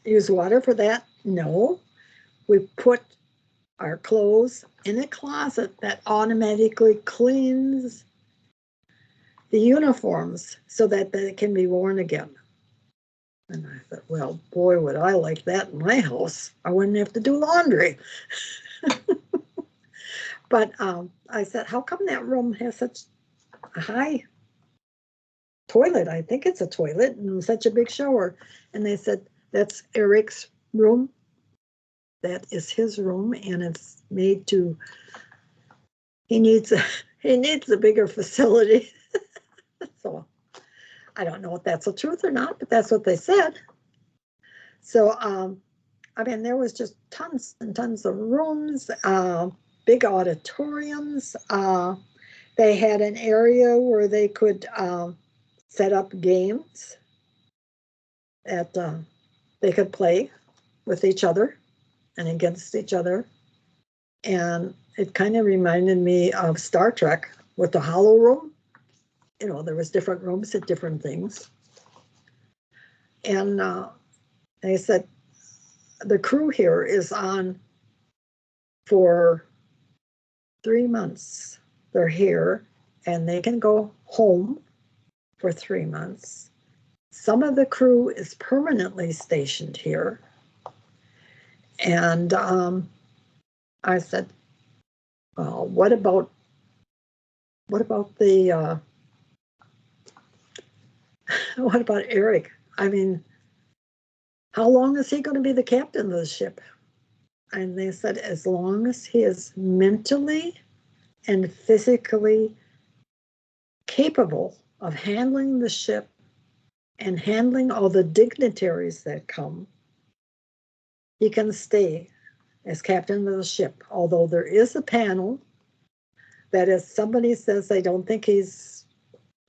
use water for that? No. We put our clothes in a closet that automatically cleans the uniforms so that they can be worn again. And I thought, well, boy, would I like that in my house. I wouldn't have to do laundry. But I said, how come that room has such a high toilet? I think it's a toilet and such a big shower. And they said, that's Eric's room. That is his room, and it's made to, he needs a bigger facility. So I don't know if that's the truth or not, but that's what they said. So, I mean, there was just tons and tons of rooms, big auditoriums. They had an area where they could set up games that they could play with each other and against each other. And it kind of reminded me of Star Trek with the Hollow Room. You know, there was different rooms at different things. And they said, the crew here is on for 3 months. They're here and they can go home for 3 months. Some of the crew is permanently stationed here. And I said, well, what about the what about Eric? I mean, how long is he going to be the captain of the ship? And they said, as long as he is mentally and physically capable of handling the ship and handling all the dignitaries that come, he can stay as captain of the ship. Although there is a panel that if somebody says they don't think he's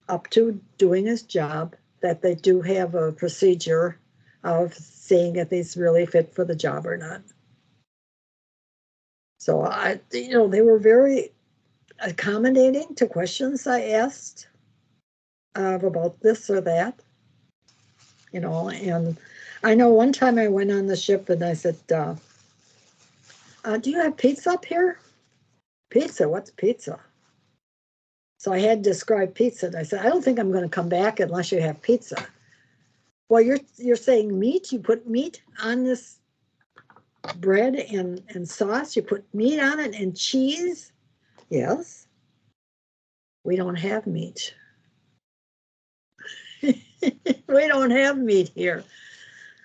up to doing his job, that they do have a procedure of seeing if he's really fit for the job or not. So they were very accommodating to questions I asked about this or that, and I know one time I went on the ship and I said, do you have pizza up here? Pizza? What's pizza? So I had to describe pizza. And I said, I don't think I'm going to come back unless you have pizza. Well, you're saying meat? You put meat on this bread and sauce? You put meat on it and cheese? Yes. We don't have meat. We don't have meat here.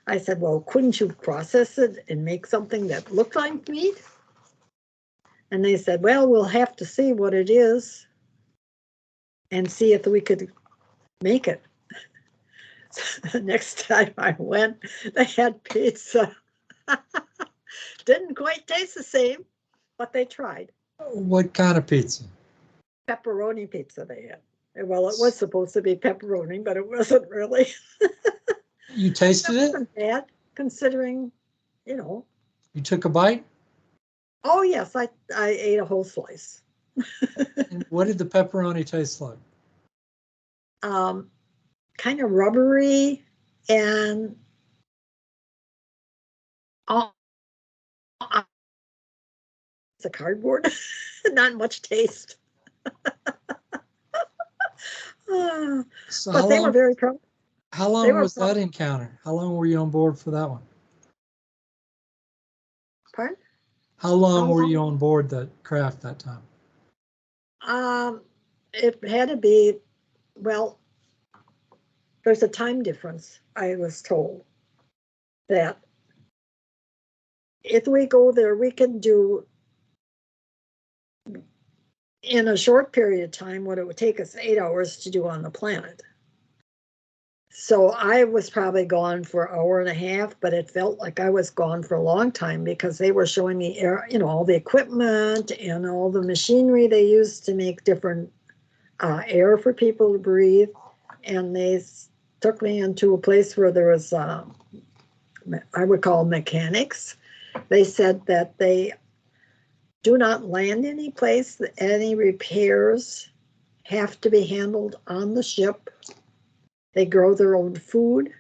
I said, well, couldn't you process it and make something that looked like meat? And they said, well, we'll have to see what it is and see if we could make it. So the next time I went, they had pizza. Didn't quite taste the same, but they tried. What kind of pizza? Pepperoni pizza they had. Well, it was supposed to be pepperoni, but it wasn't really. You tasted it? Wasn't bad, considering, You took a bite? Oh, yes, I ate a whole slice. And what did the pepperoni taste like? Kind of rubbery and it's a cardboard. Not much taste. So But they were very proud. How long was that encounter? How long were you on board for that one? Pardon? How long were you on board that craft that time? It had to be, well, there's a time difference, I was told, that if we go there, we can do in a short period of time what it would take us 8 hours to do on the planet. So I was probably gone for an hour and a half, but it felt like I was gone for a long time because they were showing me air, all the equipment and all the machinery they used to make different air for people to breathe. And they took me into a place where there was, I would call mechanics. They said that they do not land any place, that any repairs have to be handled on the ship. They grow their own food,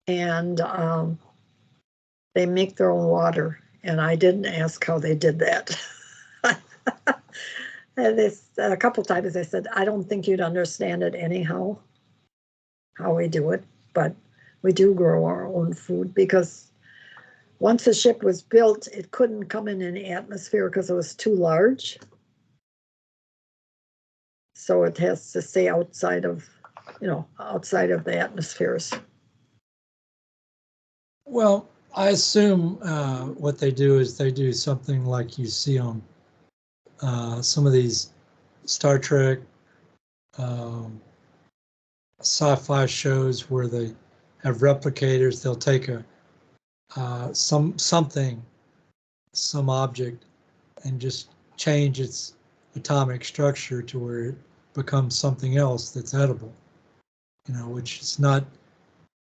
and they make their own water. And I didn't ask how they did that. And a couple times they said, I don't think you'd understand it anyhow, how we do it. But we do grow our own food because once the ship was built, it couldn't come in the atmosphere because it was too large. So it has to stay outside of the atmospheres. Well, I assume what they do is they do something like you see on some of these Star Trek sci-fi shows where they have replicators. They'll take some object and just change its atomic structure to where it becomes something else that's edible. Which is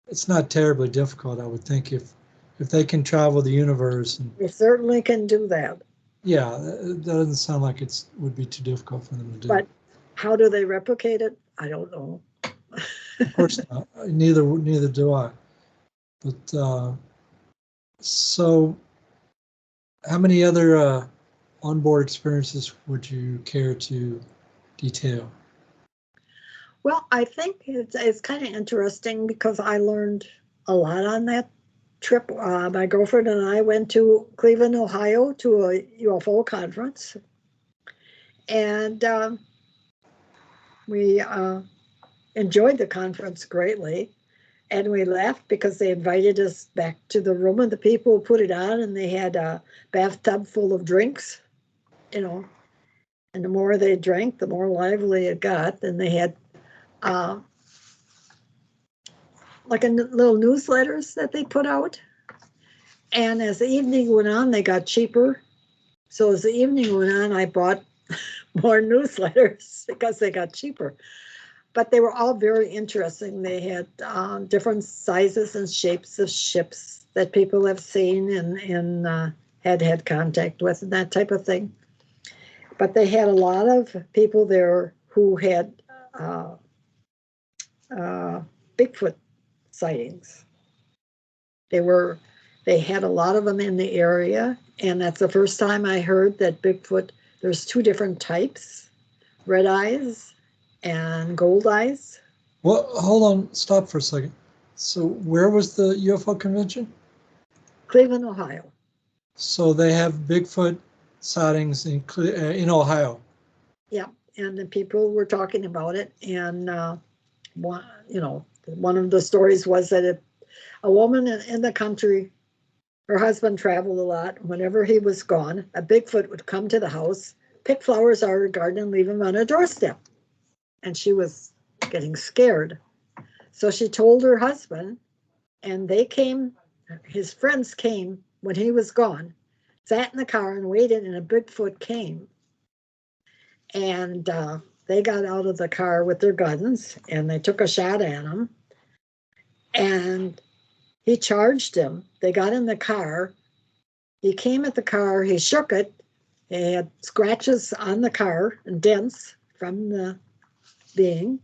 it's not terribly difficult, I would think, if they can travel the universe. And they certainly can do that. Yeah, that doesn't sound like it would be too difficult for them to do. But how do they replicate it? I don't know. Of course not. Neither do I. But so, how many other onboard experiences would you care to detail? Well, I think it's kind of interesting because I learned a lot on that trip. My girlfriend and I went to Cleveland, Ohio to a UFO conference. And we enjoyed the conference greatly. And we laughed because they invited us back to the room and the people put it on and they had a bathtub full of drinks, And the more they drank, the more lively it got. And they had like a little newsletters that they put out. And as the evening went on, they got cheaper. So as the evening went on, I bought more newsletters because they got cheaper. But they were all very interesting. They had different sizes and shapes of ships that people have seen and had contact with and that type of thing. But they had a lot of people there who had Bigfoot sightings. They had a lot of them in the area, and that's the first time I heard that Bigfoot, there's two different types, red eyes and gold eyes. Well, hold on, stop for a second. So where was the UFO convention? Cleveland, Ohio. So they have Bigfoot sightings in Ohio. Yeah, and the people were talking about it, and one of the stories was that a woman in the country, her husband traveled a lot. Whenever he was gone, a Bigfoot would come to the house, pick flowers out of her garden, and leave them on her doorstep. And she was getting scared. So she told her husband, and they came, his friends came when he was gone, sat in the car and waited, and a Bigfoot came. And they got out of the car with their guns, and they took a shot at him. And he charged him. They got in the car. He came at the car. He shook it. He had scratches on the car and dents from the being.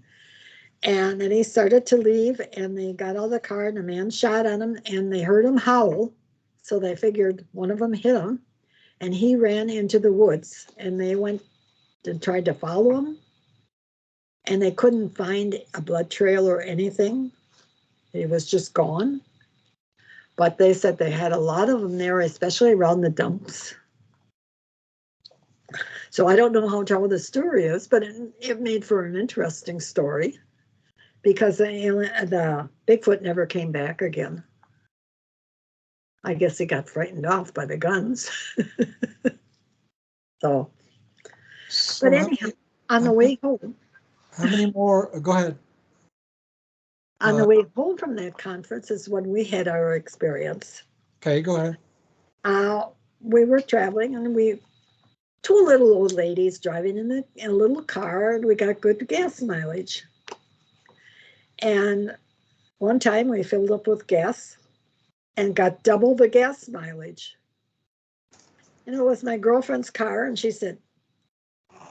And then he started to leave, and they got out of the car, and a man shot at him, and they heard him howl. So they figured one of them hit him, and he ran into the woods, and they went and tried to follow him, and they couldn't find a blood trail or anything. He was just gone. But they said they had a lot of them there, especially around the dumps. So I don't know how tall the story is, but it made for an interesting story because the Bigfoot never came back again. I guess he got frightened off by the guns. So But So anyhow, on the way home, how many more? Go ahead. on the way home from that conference is when we had our experience. Okay, go ahead. We were traveling, and two little old ladies driving in a little car, and we got good gas mileage. And one time we filled up with gas and got double the gas mileage. And it was my girlfriend's car, and she said,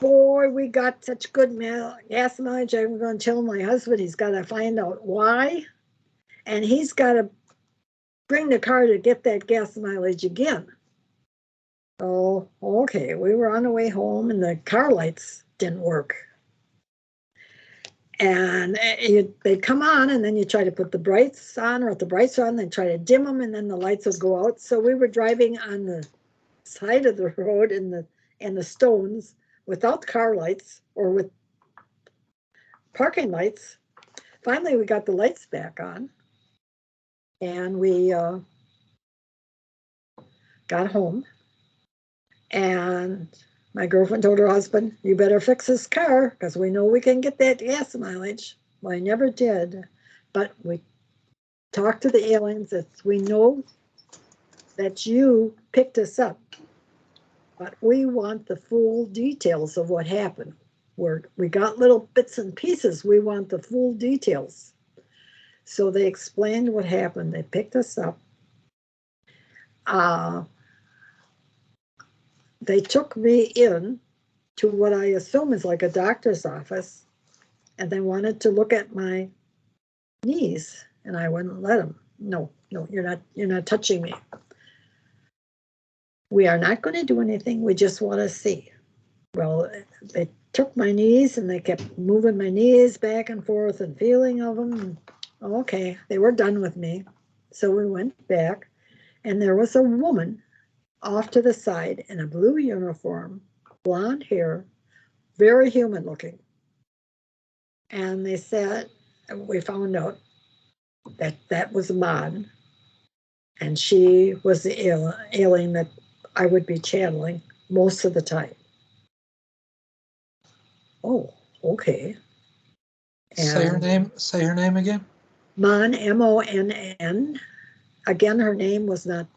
"Boy, we got such good gas mileage. I'm going to tell my husband he's got to find out why, and he's got to bring the car to get that gas mileage again." Oh, okay. We were on the way home, and the car lights didn't work. And they come on, and then you try to put the brights on, or if the brights are on, then try to dim them, and then the lights would go out. So we were driving on the side of the road in the stones without car lights or with parking lights. Finally, we got the lights back on, and we got home. And my girlfriend told her husband, "You better fix this car because we know we can get that gas mileage." Well, I never did, but we talked to the aliens that we know that you picked us up, but we want the full details of what happened. We got little bits and pieces. We want the full details. So they explained what happened. They picked us up. They took me in to what I assume is like a doctor's office, and they wanted to look at my knees, and I wouldn't let them. No, you're not touching me. We are not going to do anything. We just want to see. Well, they took my knees, and they kept moving my knees back and forth and feeling of them. Okay, they were done with me. So we went back, and there was a woman off to the side in a blue uniform, blonde hair, very human looking. And they said, we found out that was Mon, and she was the alien that I would be channeling most of the time. Oh, okay. Say her name. Say her name again. Mon, Monn. Again, her name was not.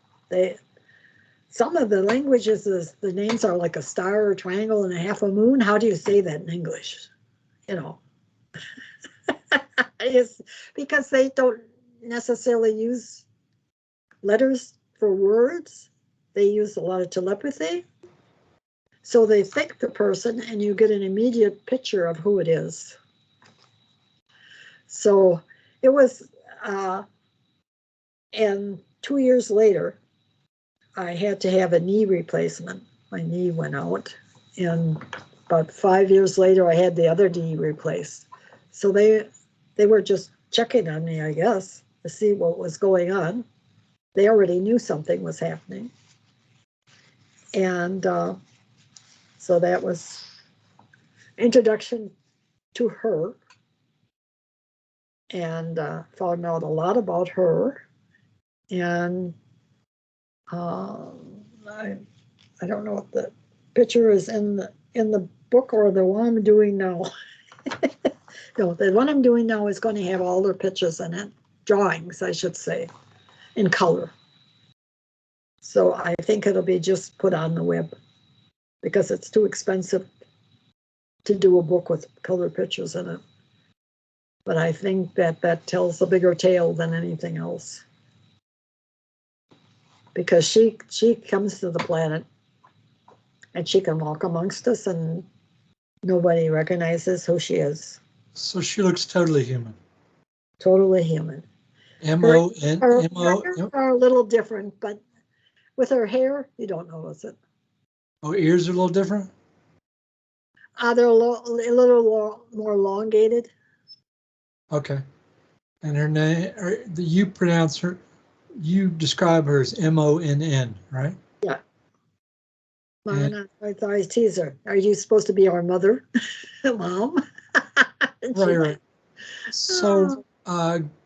Some of the languages, the names are like a star, a triangle, and a half a moon. How do you say that in English? You know, it's because they don't necessarily use letters for words. They use a lot of telepathy. So they think the person, and you get an immediate picture of who it is. So it was, and 2 years later, I had to have a knee replacement. My knee went out, and about 5 years later, I had the other knee replaced. So they were just checking on me, I guess, to see what was going on. They already knew something was happening. And so that was introduction to her, and found out a lot about her. And I don't know if the picture is in the book or the one I'm doing now. No, the one I'm doing now is going to have all their pictures in it, drawings, I should say, in color. So I think it'll be just put on the web because it's too expensive to do a book with color pictures in it. But I think that tells a bigger tale than anything else. Because she comes to the planet and she can walk amongst us and nobody recognizes who she is. So she looks totally human. Totally human. M-O-N. Her ears are a little different, but with her hair, you don't notice it. Oh, ears are a little different? They're a little more elongated. Okay. And her name, you pronounce her, you describe her as M-O-N-N, right? Yeah. I thought I tease her. Are you supposed to be our mother, Mom? Right. So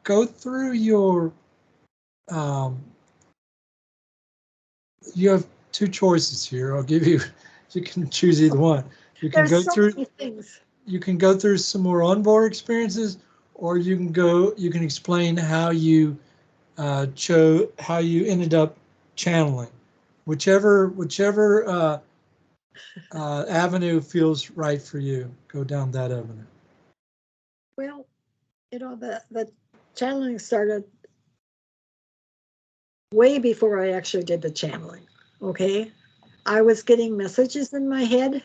go through your, you have two choices here. I'll give you, you can choose either one. You can There's go so through, many things. you can go through some more onboard experiences, or you can explain how you how you ended up channeling. Whichever avenue feels right for you, go down that avenue. Well, the channeling started way before I actually did the channeling. Okay, I was getting messages in my head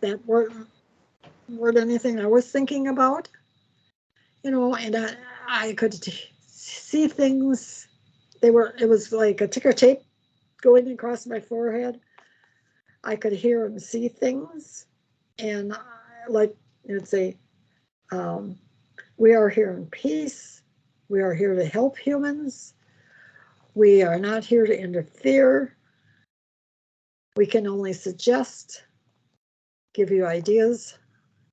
that weren't anything I was thinking about, and I could see things. It was like a ticker tape going across my forehead. I could hear and see things, and like it'd say, "We are here in peace. We are here to help humans. We are not here to interfere. We can only suggest, give you ideas,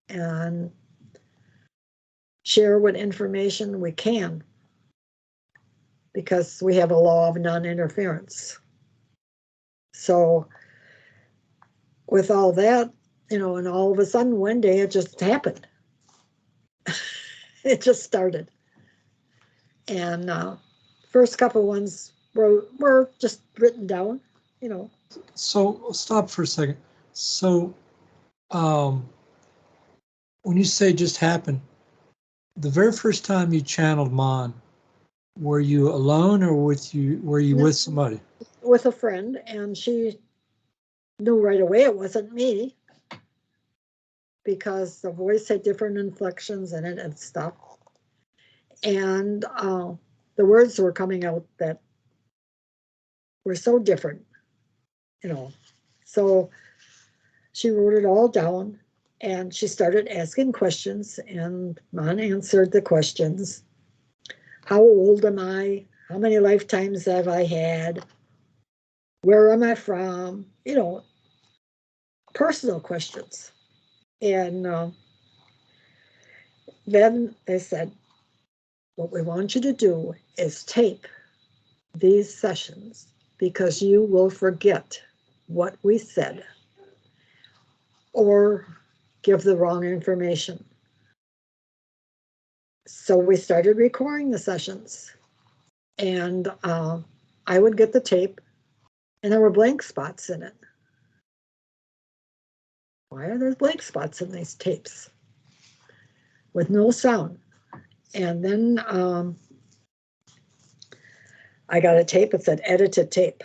and share what information we can, because we have a law of non-interference." So with all that, and all of a sudden one day it just happened. It just started. And first couple ones were just written down, So stop for a second. So when you say just happened, the very first time you channeled Mon, were you alone or were you with somebody? with a friend, and she knew right away it wasn't me, because the voice had different inflections in it and stuff. And the words were coming out that were so different, So she wrote it all down, and she started asking questions, and Mon answered the questions. How old am I? How many lifetimes have I had? Where am I from? Personal questions. And then they said, what we want you to do is tape these sessions, because you will forget what we said or give the wrong information. So we started recording the sessions, and I would get the tape, and there were blank spots in it. Why are there blank spots in these tapes with no sound? And then I got a tape that said edited tape.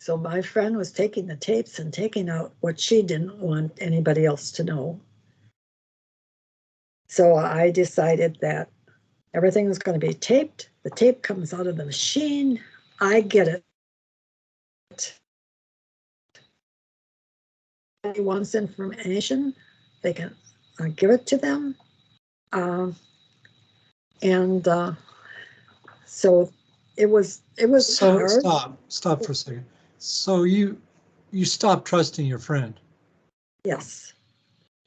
So my friend was taking the tapes and taking out what she didn't want anybody else to know. So I decided that everything was going to be taped. The tape comes out of the machine. I get it. If anyone wants information, they can give it to them. And so it was So hard. stop for a second. So you stopped trusting your friend. Yes,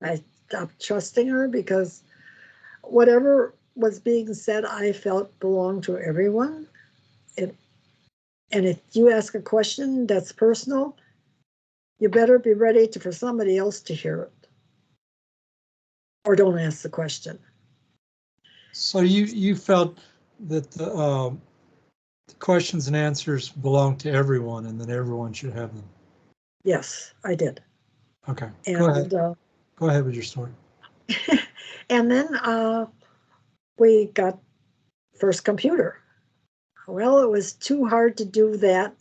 I stopped trusting her, because whatever was being said, I felt belonged to everyone. And if you ask a question that's personal, you better be ready for somebody else to hear it, or don't ask the question. So you felt that the questions and answers belong to everyone, and that everyone should have them. Yes, I did. Okay, And go ahead. Go ahead with your story. and then we got first computer. Well, it was too hard to do that,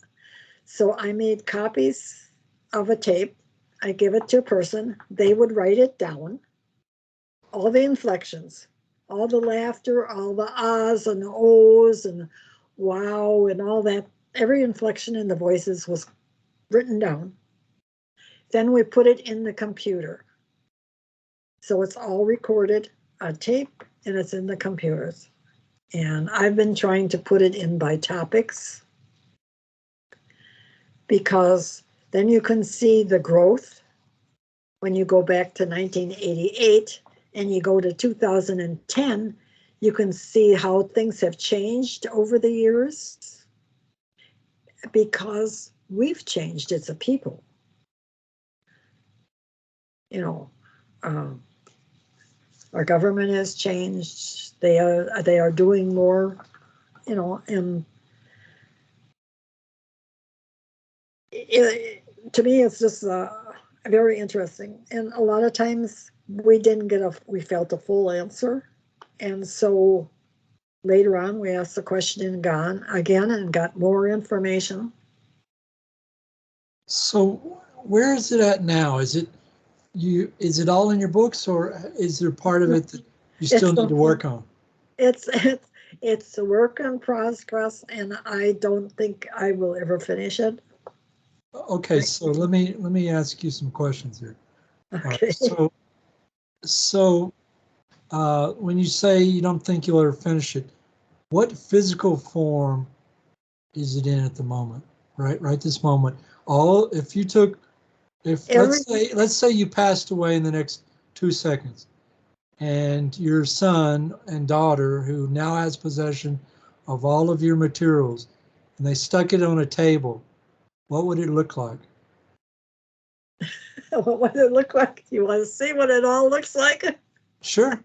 so I made copies of a tape. I give it to a person. They would write it down, all the inflections, all the laughter, all the ahs and ohs and wow and all that. Every inflection in the voices was written down. Then we put it in the computer. So it's all recorded on tape, and it's in the computers. And I've been trying to put it in by topics, because then you can see the growth when you go back to 1988 and you go to 2010. You can see how things have changed over the years, because we've changed as a people. you know, um, our government has changed. They are doing more, and to me, it's just very interesting. And a lot of times we felt a full answer, and so later on we asked the question again and got more information. So where is it at now? Is it all in your books, or is there part of it that you still need to work on? It's a work in progress, and I don't think I will ever finish it. Okay, so let me ask you some questions here. Okay. So when you say you don't think you'll ever finish it, what physical form is it in at the moment? Right this moment. Let's say you passed away in the next 2 seconds, and your son and daughter, who now has possession of all of your materials, and they stuck it on a table, what would it look like? What would it look like? You want to see what it all looks like? Sure.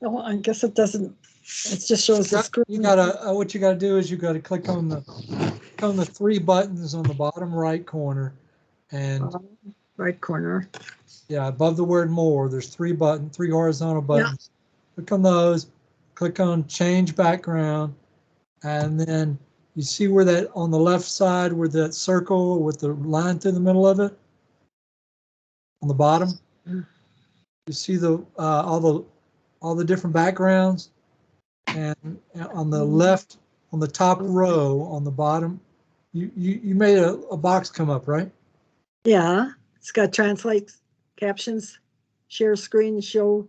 No, I guess it doesn't. It just shows the screen. What you gotta do is you gotta click on the 3 buttons on the bottom right corner, and right corner. yeah, above the word more, there's 3 horizontal buttons. Yeah. Click on those, click on change background, and then you see where that on the left side where that circle with the line through the middle of it on the bottom. You see all the different backgrounds, and on the left, on the top row on the bottom, you made a box come up, right? Yeah, it's got translate, captions, share screen, show,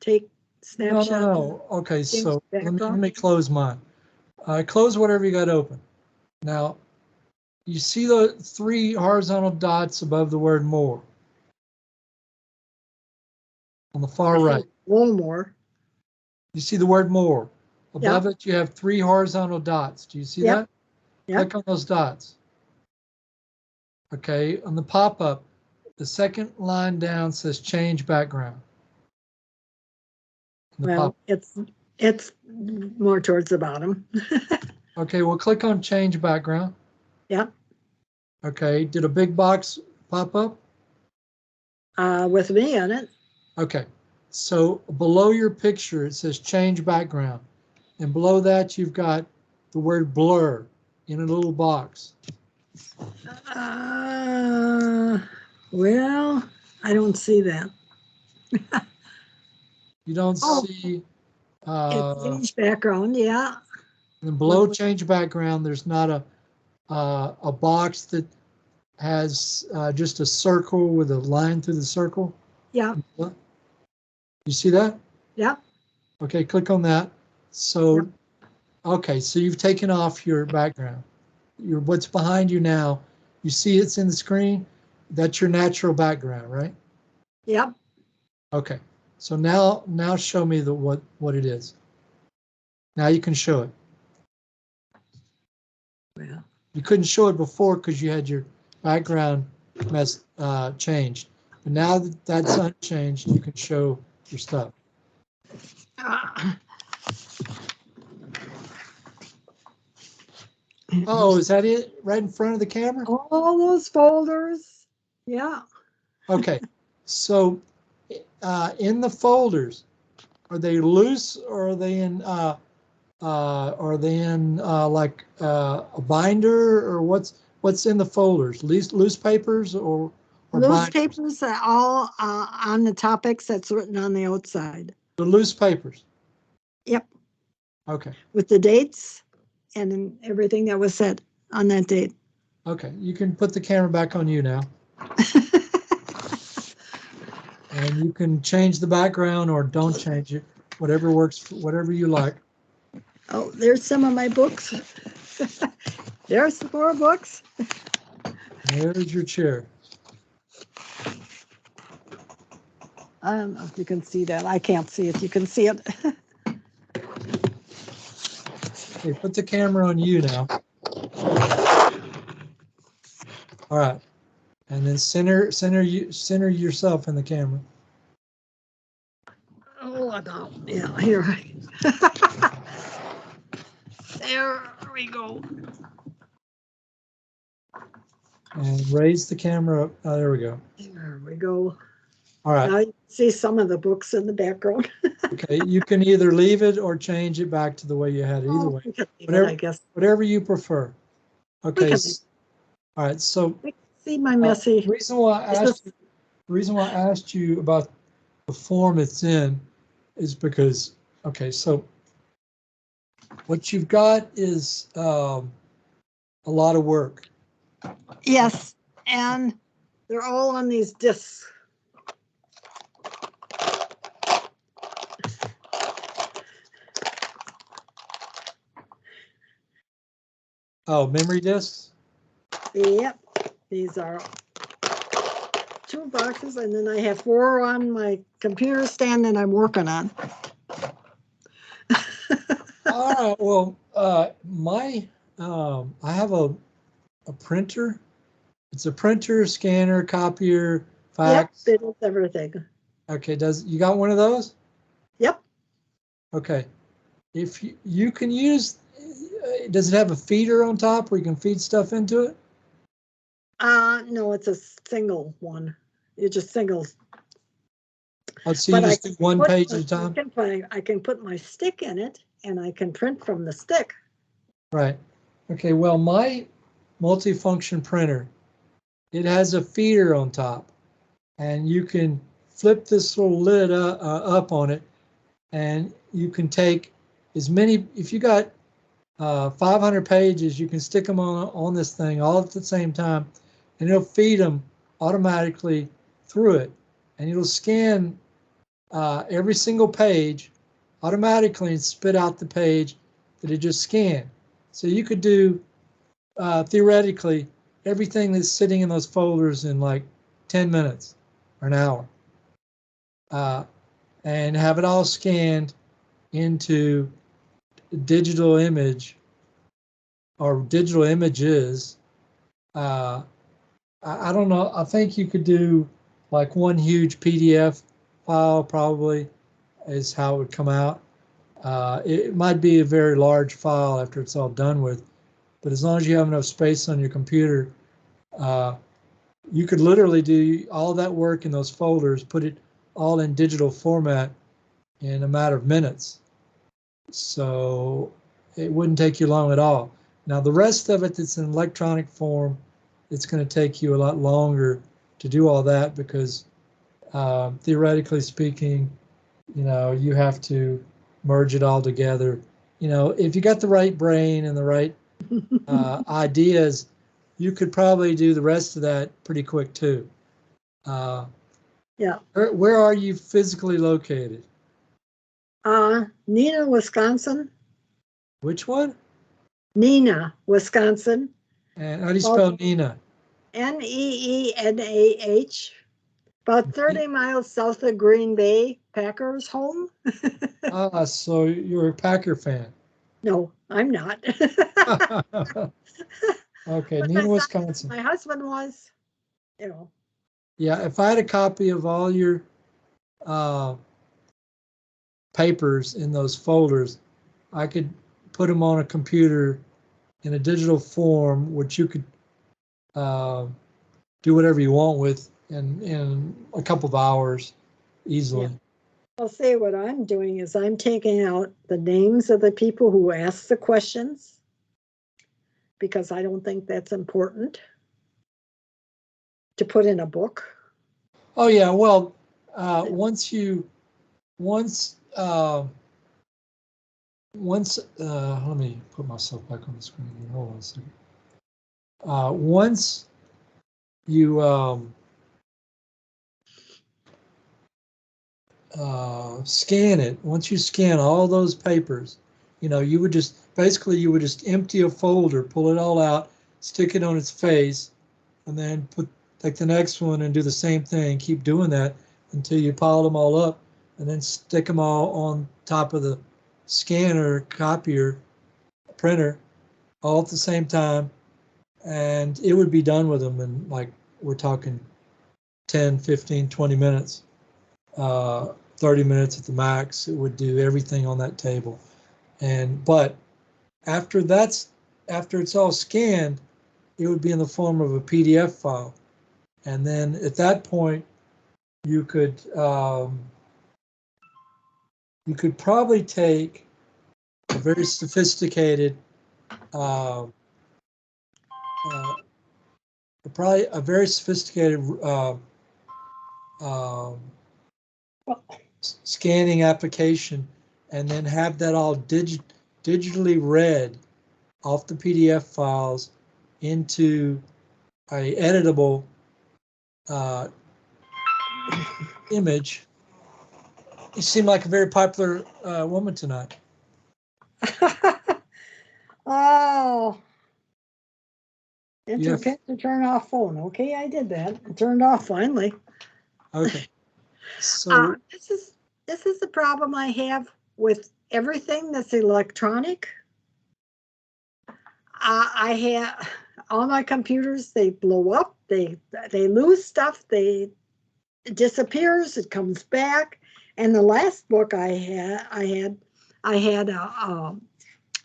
take snapshot. No. Okay, so let me close mine. Close whatever you got open. Now, you see the 3 horizontal dots above the word more on the far right. A little more. You see the word more. Above it, you have 3 horizontal dots. Do you see that? Click on those dots. Okay, on the pop-up, the second line down says change background. Well, it's more towards the bottom. Okay, well, click on change background. Yep. Okay, did a big box pop up? With me on it. Okay, so below your picture, it says change background. And below that, you've got the word blur in a little box. Well, I don't see that. You don't see... It's change background, yeah. And below change background, there's not a box that has just a circle with a line through the circle. Yeah. You see that? Yeah. Okay, click on that. So, okay, so you've taken off your background. What's behind you now, you see it's in the screen. That's your natural background, right? Yep. Okay, so now show me what it is. Now you can show it. Well, you couldn't show it before because you had your background changed. But now that that's unchanged, you can show your stuff. Oh, is that it? Right in front of the camera? All those folders. Yeah. Okay. So in the folders, are they loose or are they in like a binder, or what's in the folders? Loose papers or loose binders? papers are all on the topics that's written on the outside. The loose papers. Yep. Okay. With the dates and everything that was said on that date. Okay, you can put the camera back on you now. And you can change the background or don't change it, whatever works, whatever you like. Oh, there's some of my books. There's some more books. There's your chair. I don't know if you can see that. I can't see it. You can see it. Okay, put the camera on you now. All right, and then center yourself in the camera. Oh, no. Yeah, here. There we go. And raise the camera up. Oh, there we go. There we go. All right. Now you can see some of the books in the background. Okay, you can either leave it or change it back to the way you had it. Either way, We can leave whatever, it, I guess. whatever you prefer. Okay. We can All right. So see my messy. the reason why I asked you about the form it's in is because, okay, so what you've got is a lot of work. Yes, and they're all on these discs. Oh, memory disks? Yep, these are 2 boxes, and then I have 4 on my computer stand that I'm working on. All right. Well, I have a printer. It's a printer, scanner, copier, fax. Yep, it is everything. Okay. You got one of those? Yep. Okay. If you can use, does it have a feeder on top where you can feed stuff into it? No, it's a single one. It just singles. Oh, so you just do one page at a time? I can put my stick in it, and I can print from the stick. Right. Okay. Well, my multifunction printer, it has a feeder on top, and you can flip this little lid up on it, and you can take as many. If you got 500 pages, you can stick them on this thing all at the same time, and it'll feed them automatically through it, and it'll scan every single page automatically and spit out the page that it just scanned. So you could do theoretically everything that's sitting in those folders in like 10 minutes or an hour, and have it all scanned into digital image or digital images. I don't know. I think you could do like one huge PDF file probably is how it would come out. It might be a very large file after it's all done with, but as long as you have enough space on your computer, you could literally do all that work in those folders, put it all in digital format in a matter of minutes. So it wouldn't take you long at all. Now the rest of it that's in electronic form, it's going to take you a lot longer to do all that because theoretically speaking, you have to merge it all together. If you got the right brain and the right ideas, you could probably do the rest of that pretty quick too. Yeah. Where are you physically located? Neenah, Wisconsin. Which one? Neenah, Wisconsin. And how do you spell Neenah? Neenah. About 30 miles south of Green Bay, Packers home. So you're a Packer fan. No, I'm not. Okay, Neenah, Wisconsin. My husband was, Yeah, if I had a copy of all your papers in those folders, I could put them on a computer in a digital form, which you could do whatever you want with in a couple of hours easily. Yeah. I'll say what I'm doing is I'm taking out the names of the people who asked the questions because I don't think that's important to put in a book. Oh yeah, well, once let me put myself back on the screen here. Hold on a second. Once you scan it, once you scan all those papers, you would just empty a folder, pull it all out, stick it on its face, and then take the next one and do the same thing. Keep doing that until you piled them all up, and then stick them all on top of the scanner, copier, printer, all at the same time, and it would be done with them in, like, we're talking 10, 15, 20 minutes, 30 minutes at the max. It would do everything on that table. But after it's all scanned, it would be in the form of a PDF file. And then at that point, you could probably take a very sophisticated, probably a very sophisticated scanning application, and then have that all digitally read off the PDF files into a editable image. You seem like a very popular woman tonight. Oh, You have- to turn off phone. Okay, I did that. It turned off finally. Okay. So This is the problem I have with everything that's electronic. I have all my computers, they blow up, they lose stuff, it disappears, it comes back. And the last book I had an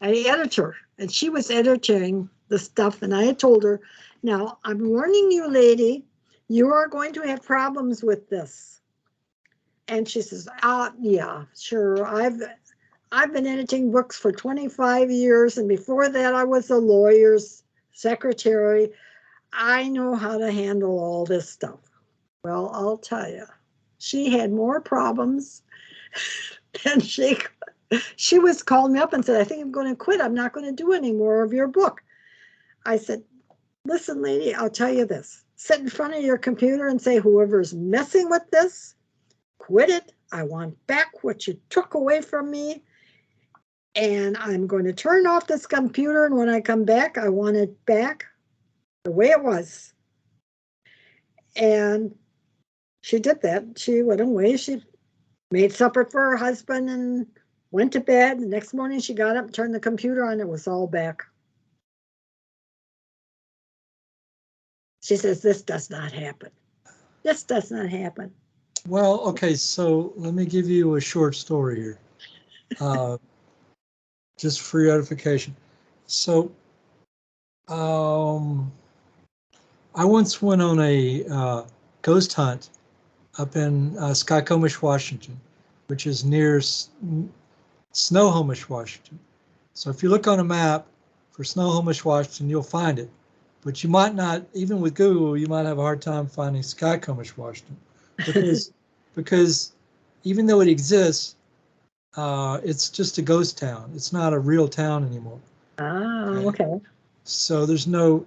editor, and she was editing the stuff, and I had told her, now I'm warning you, lady, you are going to have problems with this. And she says, yeah, sure, I've been editing books for 25 years, and before that I was a lawyer's secretary. I know how to handle all this stuff. Well, I'll tell you, she had more problems than she was calling me up and said, I think I'm going to quit. I'm not going to do any more of your book. I said, listen, lady, I'll tell you this. Sit in front of your computer and say, whoever's messing with this, quit it. I want back what you took away from me. And I'm going to turn off this computer. And when I come back, I want it back the way it was. And she did that. She went away. She made supper for her husband and went to bed. The next morning she got up, turned the computer on, it was all back. She says, this does not happen. This does not happen. well, okay, so let me give you a short story here, just for your edification. So I once went on a ghost hunt up in Skykomish, Washington, which is near Snohomish, Washington. So if you look on a map for Snohomish, Washington, you'll find it. But you might not, even with Google, you might have a hard time finding Skykomish, Washington, because even though it exists, it's just a ghost town. It's not a real town anymore. Okay. So there's no,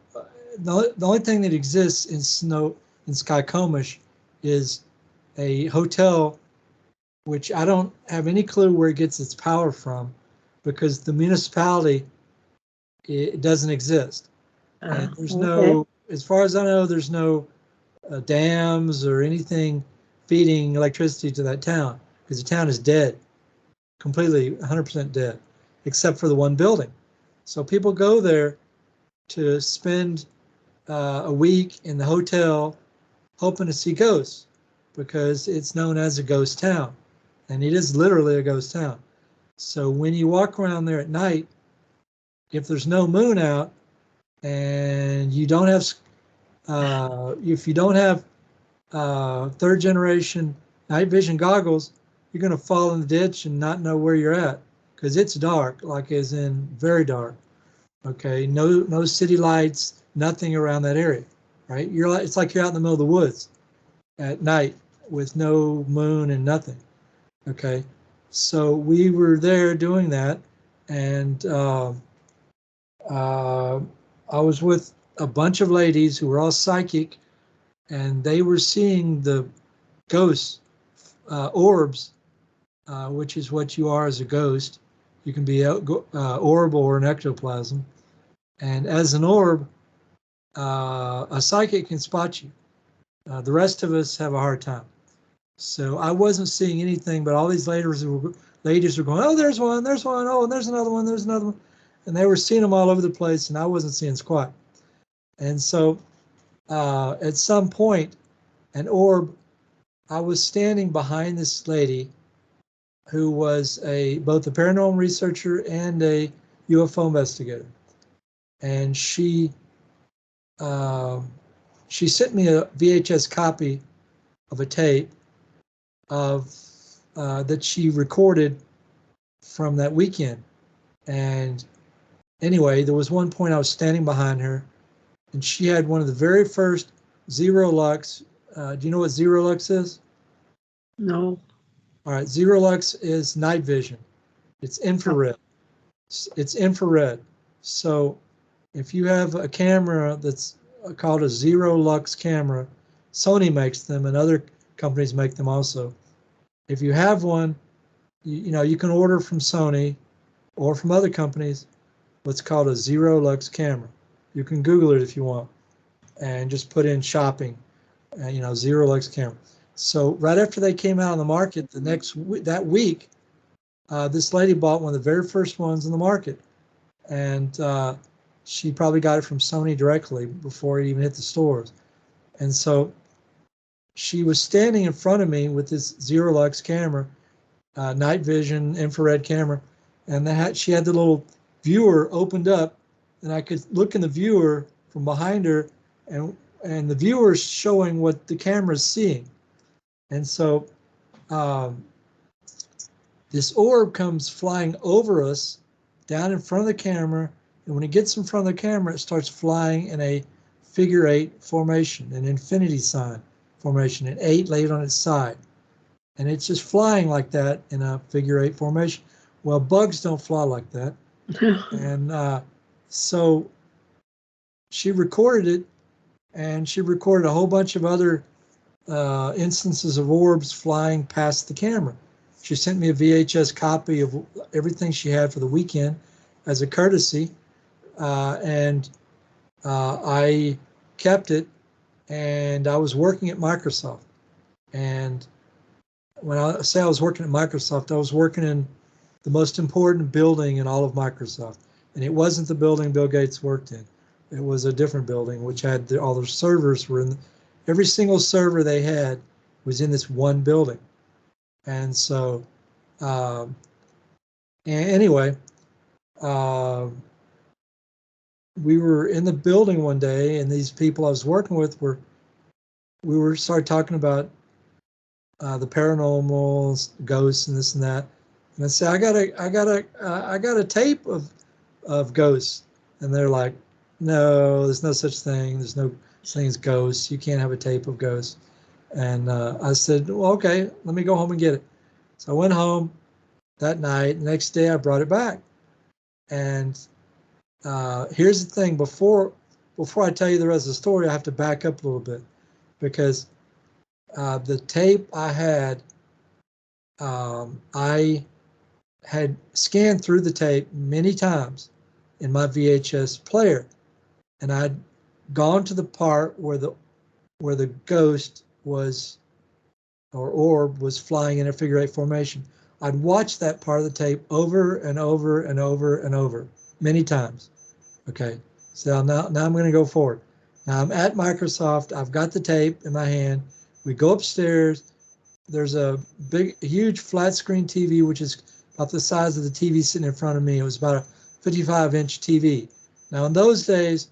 the only thing that exists in Skykomish is a hotel, which I don't have any clue where it gets its power from, because the municipality, it doesn't exist. And there's no, as far as I know, there's no dams or anything feeding electricity to that town, because the town is dead, completely 100% dead, except for the one building. So people go there to spend a week in the hotel hoping to see ghosts, because it's known as a ghost town, and it is literally a ghost town. So when you walk around there at night, if there's no moon out and you don't have, if you don't have third generation night vision goggles, you're going to fall in the ditch and not know where you're at, because it's dark, like as in very dark. Okay, no city lights, nothing around that area, right? It's like you're out in the middle of the woods at night with no moon and nothing. Okay, so we were there doing that, and I was with a bunch of ladies who were all psychic, and they were seeing the ghosts, orbs, which is what you are as a ghost. You can be orb or an ectoplasm. And as an orb, a psychic can spot you. The rest of us have a hard time. So I wasn't seeing anything, but all these ladies were going, oh, there's one, oh, and there's another one, there's another one. And they were seeing them all over the place, and I wasn't seeing squat. And so at some point, an orb, I was standing behind this lady who was both a paranormal researcher and a UFO investigator. And she sent me a VHS copy of a tape of that she recorded from that weekend. And anyway, there was one point I was standing behind her, and she had one of the very first zero lux. Do you know what zero lux is? No. All right, zero lux is night vision. It's infrared. It's infrared. So if you have a camera that's called a zero lux camera, Sony makes them and other companies make them also. If you have one, you can order from Sony or from other companies what's called a zero lux camera. You can Google it if you want and just put in shopping, zero lux camera. So right after they came out on the market, that week, this lady bought one of the very first ones in the market, and she probably got it from Sony directly before it even hit the stores. And so she was standing in front of me with this zero lux camera, night vision infrared camera, and she had the little viewer opened up, and I could look in the viewer from behind her, and the viewer's showing what the camera's seeing. And so this orb comes flying over us down in front of the camera, and when it gets in front of the camera, it starts flying in a figure 8 formation, an infinity sign formation, an 8 laid on its side. And it's just flying like that in a figure 8 formation. Well, bugs don't fly like that. And so she recorded it, and she recorded a whole bunch of other instances of orbs flying past the camera. She sent me a VHS copy of everything she had for the weekend as a courtesy, and I kept it, and I was working at Microsoft. And when I say I was working at Microsoft, I was working in the most important building in all of Microsoft. And it wasn't the building Bill Gates worked in. It was a different building, which had all their servers were in. Every single server they had was in this one building. And so, anyway, we were in the building one day, and these people I was working with started talking about the paranormal, ghosts, and this and that. And I said, I got a tape of ghosts, and they're like, no, there's no such thing. There's no such thing as ghosts. You can't have a tape of ghosts. And I said, well, okay, let me go home and get it. So I went home that night. Next day, I brought it back. And here's the thing: before I tell you the rest of the story, I have to back up a little bit, because the tape I had scanned through the tape many times in my VHS player, and I'd gone to the part where the ghost was, or orb was, flying in a figure 8 formation. I'd watched that part of the tape over and over and over and over many times. Okay, so now I'm going to go forward. Now I'm at Microsoft. I've got the tape in my hand. We go upstairs. There's a huge flat screen TV, which is about the size of the TV sitting in front of me. It was about a 55-inch TV. Now in those days,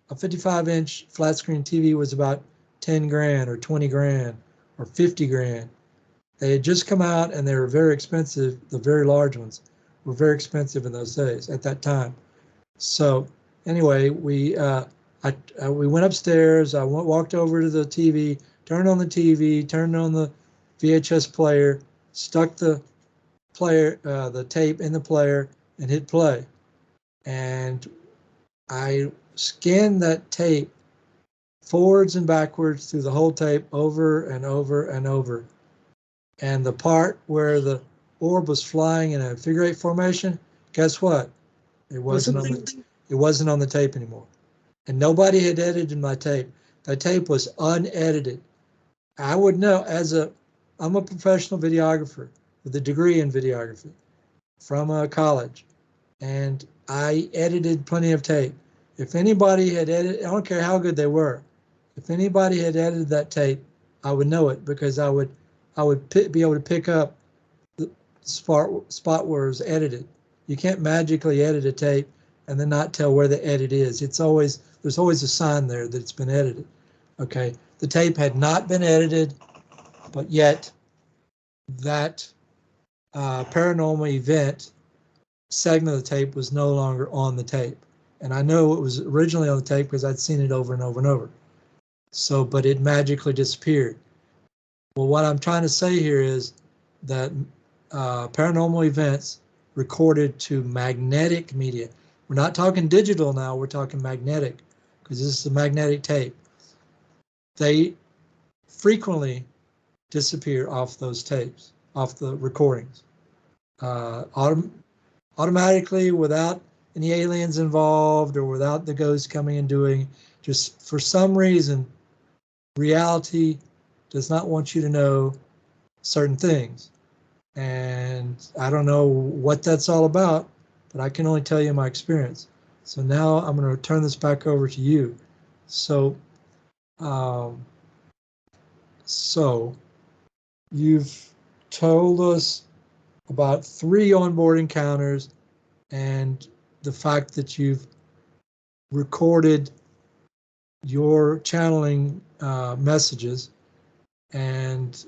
a 55-inch flat screen TV was about 10 grand or 20 grand or 50 grand. They had just come out, and they were very expensive. The very large ones were very expensive in those days at that time. So anyway, we went upstairs. I walked over to the TV, turned on the TV, turned on the VHS player, stuck the tape in the player, and hit play. And I scanned that tape forwards and backwards through the whole tape over and over and over. And the part where the orb was flying in a figure 8 formation, guess what? It wasn't on the tape anymore. And nobody had edited my tape. The tape was unedited. I would know, as a I'm a professional videographer with a degree in videography from a college, and I edited plenty of tape. If anybody had edited, I don't care how good they were, if anybody had edited that tape, I would know it, because I would be able to pick up the spot where it was edited. You can't magically edit a tape and then not tell where the edit is. There's always a sign there that it's been edited. Okay, the tape had not been edited, but yet that paranormal event segment of the tape was no longer on the tape. And I know it was originally on the tape because I'd seen it over and over and over. So, but it magically disappeared. Well, what I'm trying to say here is that paranormal events recorded to magnetic media. We're not talking digital now, we're talking magnetic, because this is a magnetic tape. They frequently disappear off those tapes, off the recordings. Automatically, without any aliens involved or without the ghosts coming and doing, just for some reason, reality does not want you to know certain things. And I don't know what that's all about, but I can only tell you my experience. So now I'm going to turn this back over to you. So, so you've told us about 3 onboard encounters and the fact that you've recorded your channeling messages, and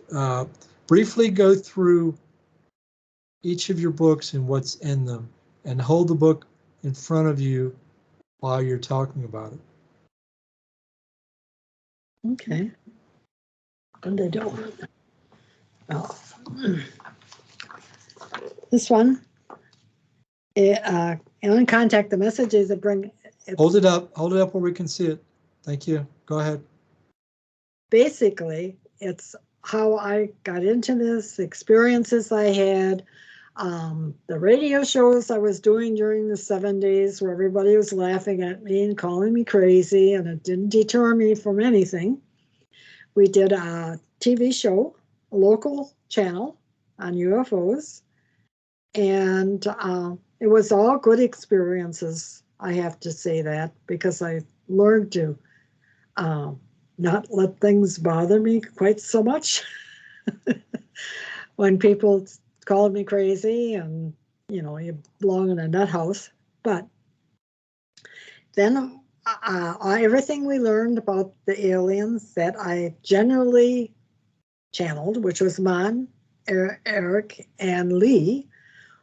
briefly go through each of your books and what's in them, and hold the book in front of you while you're talking about it. Okay. What did I do? Oh. This one, in contact, the messages that bring. Hold it up where we can see it. Thank you. Go ahead. Basically, it's how I got into this, experiences I had, the radio shows I was doing during the 70s where everybody was laughing at me and calling me crazy, and it didn't deter me from anything. We did a TV show, a local channel on UFOs, and it was all good experiences. I have to say that, because I learned to not let things bother me quite so much. When people called me crazy and, you belong in a nut house. But then everything we learned about the aliens that I generally channeled, which was Mon, Eric, and Lee,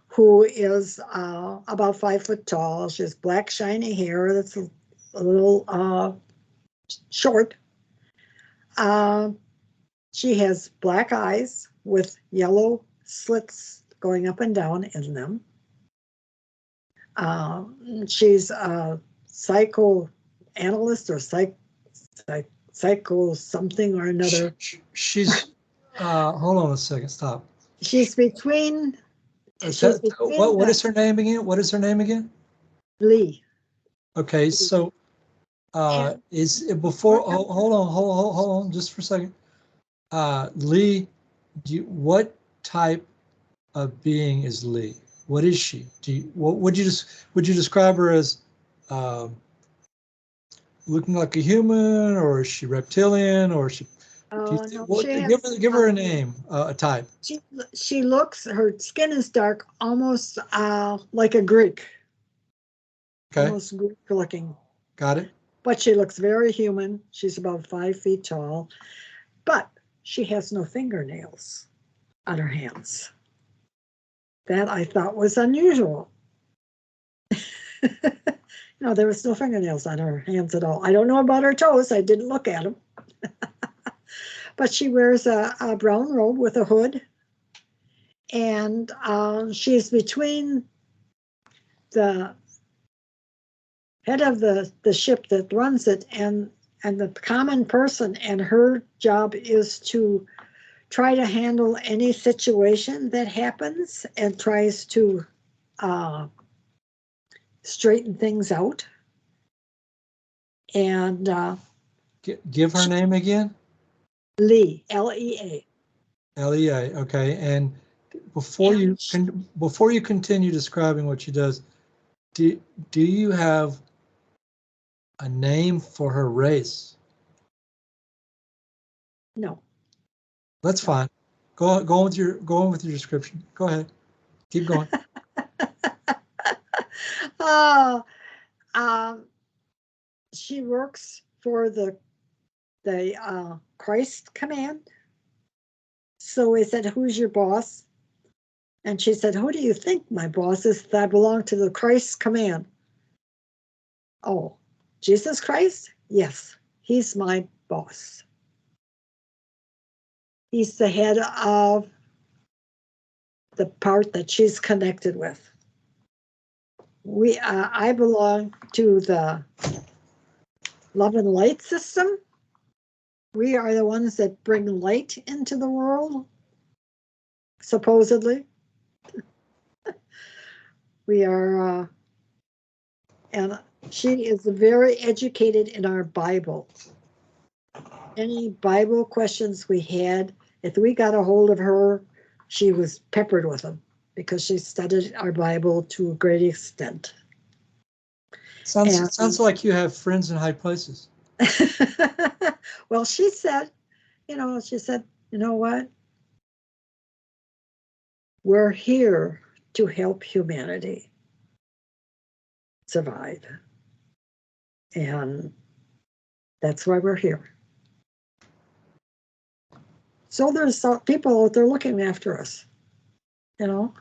who is about 5 foot tall. She has black shiny hair that's a little short. She has black eyes with yellow slits going up and down in them. She's a psychoanalyst or psycho something or another. She's hold on a second. Stop. She's between. What is her name again? What is her name again? Lee. Okay, so is it before? Hold on, just for a second. Lee, what type of being is Lee? What is she? Would you describe her as looking like a human, or is she reptilian, or is she? Give her a name, a type. She looks. Her skin is dark, almost like a Greek. Okay. Almost Greek looking. Got it. But she looks very human. She's about 5 feet tall, but she has no fingernails on her hands. That I thought was unusual. No, there was no fingernails on her hands at all. I don't know about her toes. I didn't look at them. But she wears a brown robe with a hood. And she's between the head of the ship that runs it and the common person. And her job is to try to handle any situation that happens and tries to straighten things out. And give her name again. Lee, Lea. Lea. Okay, and And before you continue describing what she does, do you have a name for her race? no. That's fine. Go on with your description. Go ahead. Keep going. Oh, um, she works for the Christ command. So we said, "Who's your boss?" And she said, "Who do you think my boss is? I belong to the Christ command." Oh, Jesus Christ? Yes, he's my boss. He's the head of the part that she's connected with. I belong to the love and light system. We are the ones that bring light into the world, supposedly. We are, and she is very educated in our Bible. Any Bible questions we had, if we got a hold of her, she was peppered with them because she studied our Bible to a great extent. Sounds like you have friends in high places. Well, she said, you know what? We're here to help humanity survive. And that's why we're here. So there's some people out there looking after us, you know.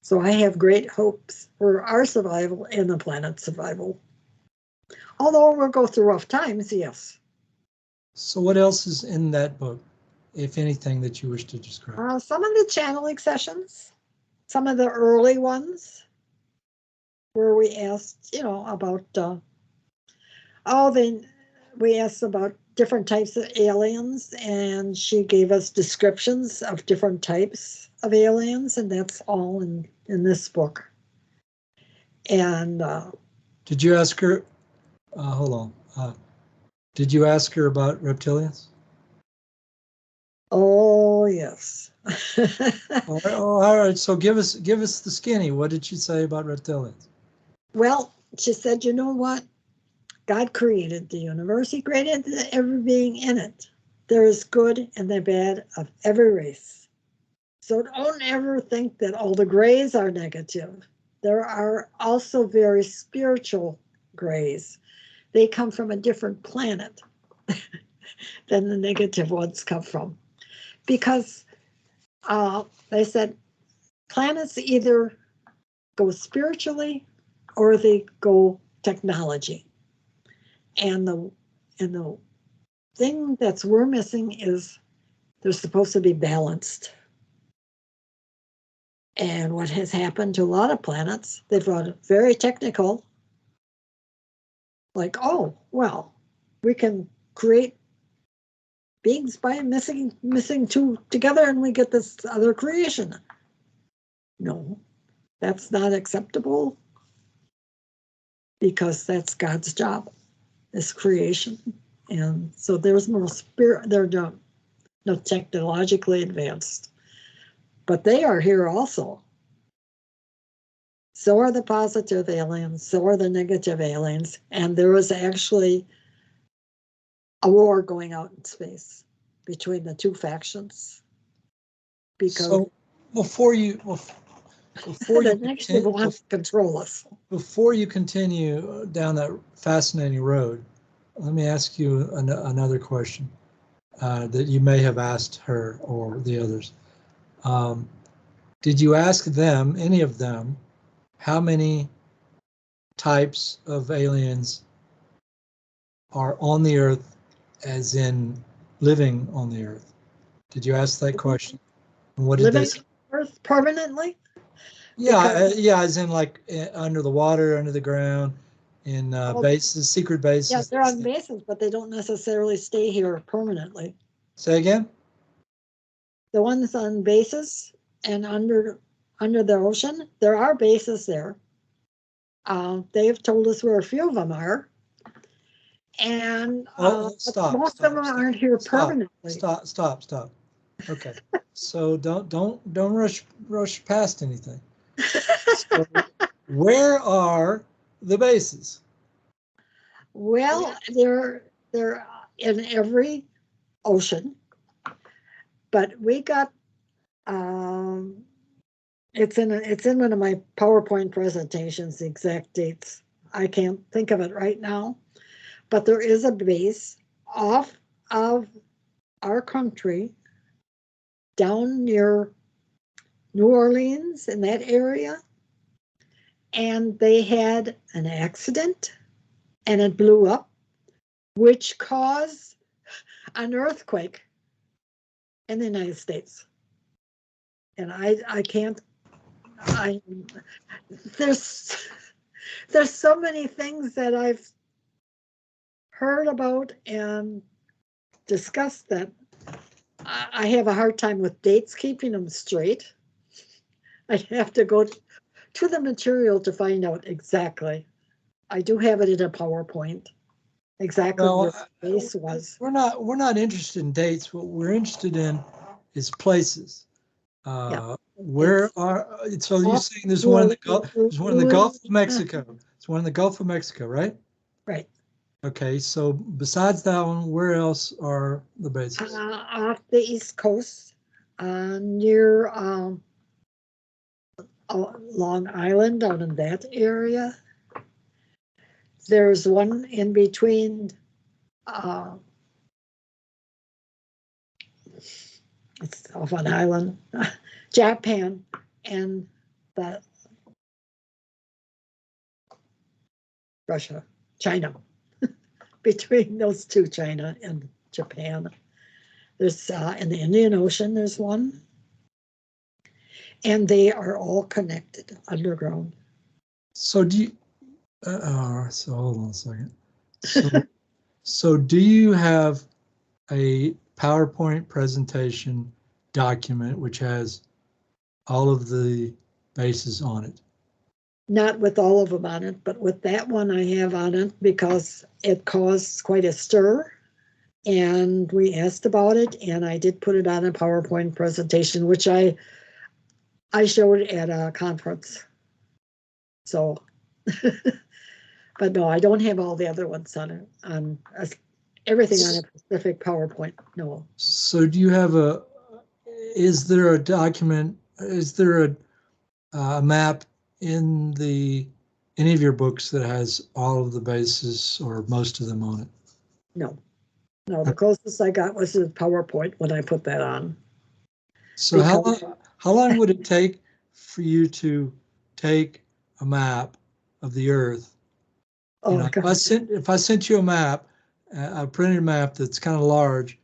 So I have great hopes for our survival and the planet's survival. Although we'll go through rough times, yes. So what else is in that book, if anything, that you wish to describe? Some of the channeling sessions, some of the early ones, where we asked, about, we asked about different types of aliens, and she gave us descriptions of different types of aliens, and that's all in this book. And Did you ask her? Hold on. Did you ask her about reptilians? oh yes. All right. So give us the skinny. What did she say about reptilians? Well, she said, you know what? God created the universe. He created every being in it. There is good and the bad of every race. So don't ever think that all the grays are negative. There are also very spiritual grays. They come from a different planet than the negative ones come from. Because they said planets either go spiritually or they go technology. And the thing that's we're missing is they're supposed to be balanced. And what has happened to a lot of planets, they've got very technical, like, oh, well, we can create beings by missing two together and we get this other creation. No, that's not acceptable because that's God's job, this creation. And so there's no spirit, they're not technologically advanced, but they are here also. So are the positive aliens, so are the negative aliens, and there is actually a war going out in space between the two factions. Because So before you the negative wants to control us. before you continue down that fascinating road, let me ask you another question that you may have asked her or the others. Did you ask them, any of them, how many types of aliens are on the Earth, as in living on the Earth? Did you ask that question? And what did they Living say? on Earth permanently? Yeah, yeah, as in like under the water, under the ground, in Well, bases, secret yeah, bases. they're on bases, but they don't necessarily stay here permanently. Say again? The ones on bases and under the ocean, there are bases there. They have told us where a few of them are. And Oh, most of them aren't here permanently. Stop. Okay. So don't rush past anything. So where are the bases? Well, they're in every ocean, but we got it's in one of my PowerPoint presentations, the exact dates. I can't think of it right now, but there is a base off of our country down near New Orleans in that area, and they had an accident and it blew up, which caused an earthquake in the United States. And I can't I there's there's so many things that I've heard about and discussed that I have a hard time with dates, keeping them straight. I have to go to the material to find out exactly. I do have it in a PowerPoint, exactly where Well, the base was. we're not interested in dates. What we're interested in is places. Yeah, Where it's are so you're off saying there's one in New the Gulf? There's one in the Gulf Orleans. of Mexico. It's one in the Gulf of Mexico, right? Right. Okay. So besides that one, where else are the bases? Off the East Coast, near Long Island, down in that area. There's one in between. Uh, it's off an island, Japan, and the Russia, China. Between those two, China and Japan, there's in the Indian Ocean. There's one, and they are all connected underground. So do you? So hold on a second. So do you have a PowerPoint presentation document which has all of the bases on it? Not with all of them on it, but with that one I have on it because it caused quite a stir. And we asked about it, and I did put it on a PowerPoint presentation, which I showed at a conference. So, but no, I don't have all the other ones on it, on everything on a specific PowerPoint. No. So do you have is there a document, is there a map in any of your books that has all of the bases or most of them on it? No, no, the closest I got was the PowerPoint when I put that on. So how long would it take for you to take a map of the Earth? Oh, You know, if I sent you a map, a printed map that's kind of large,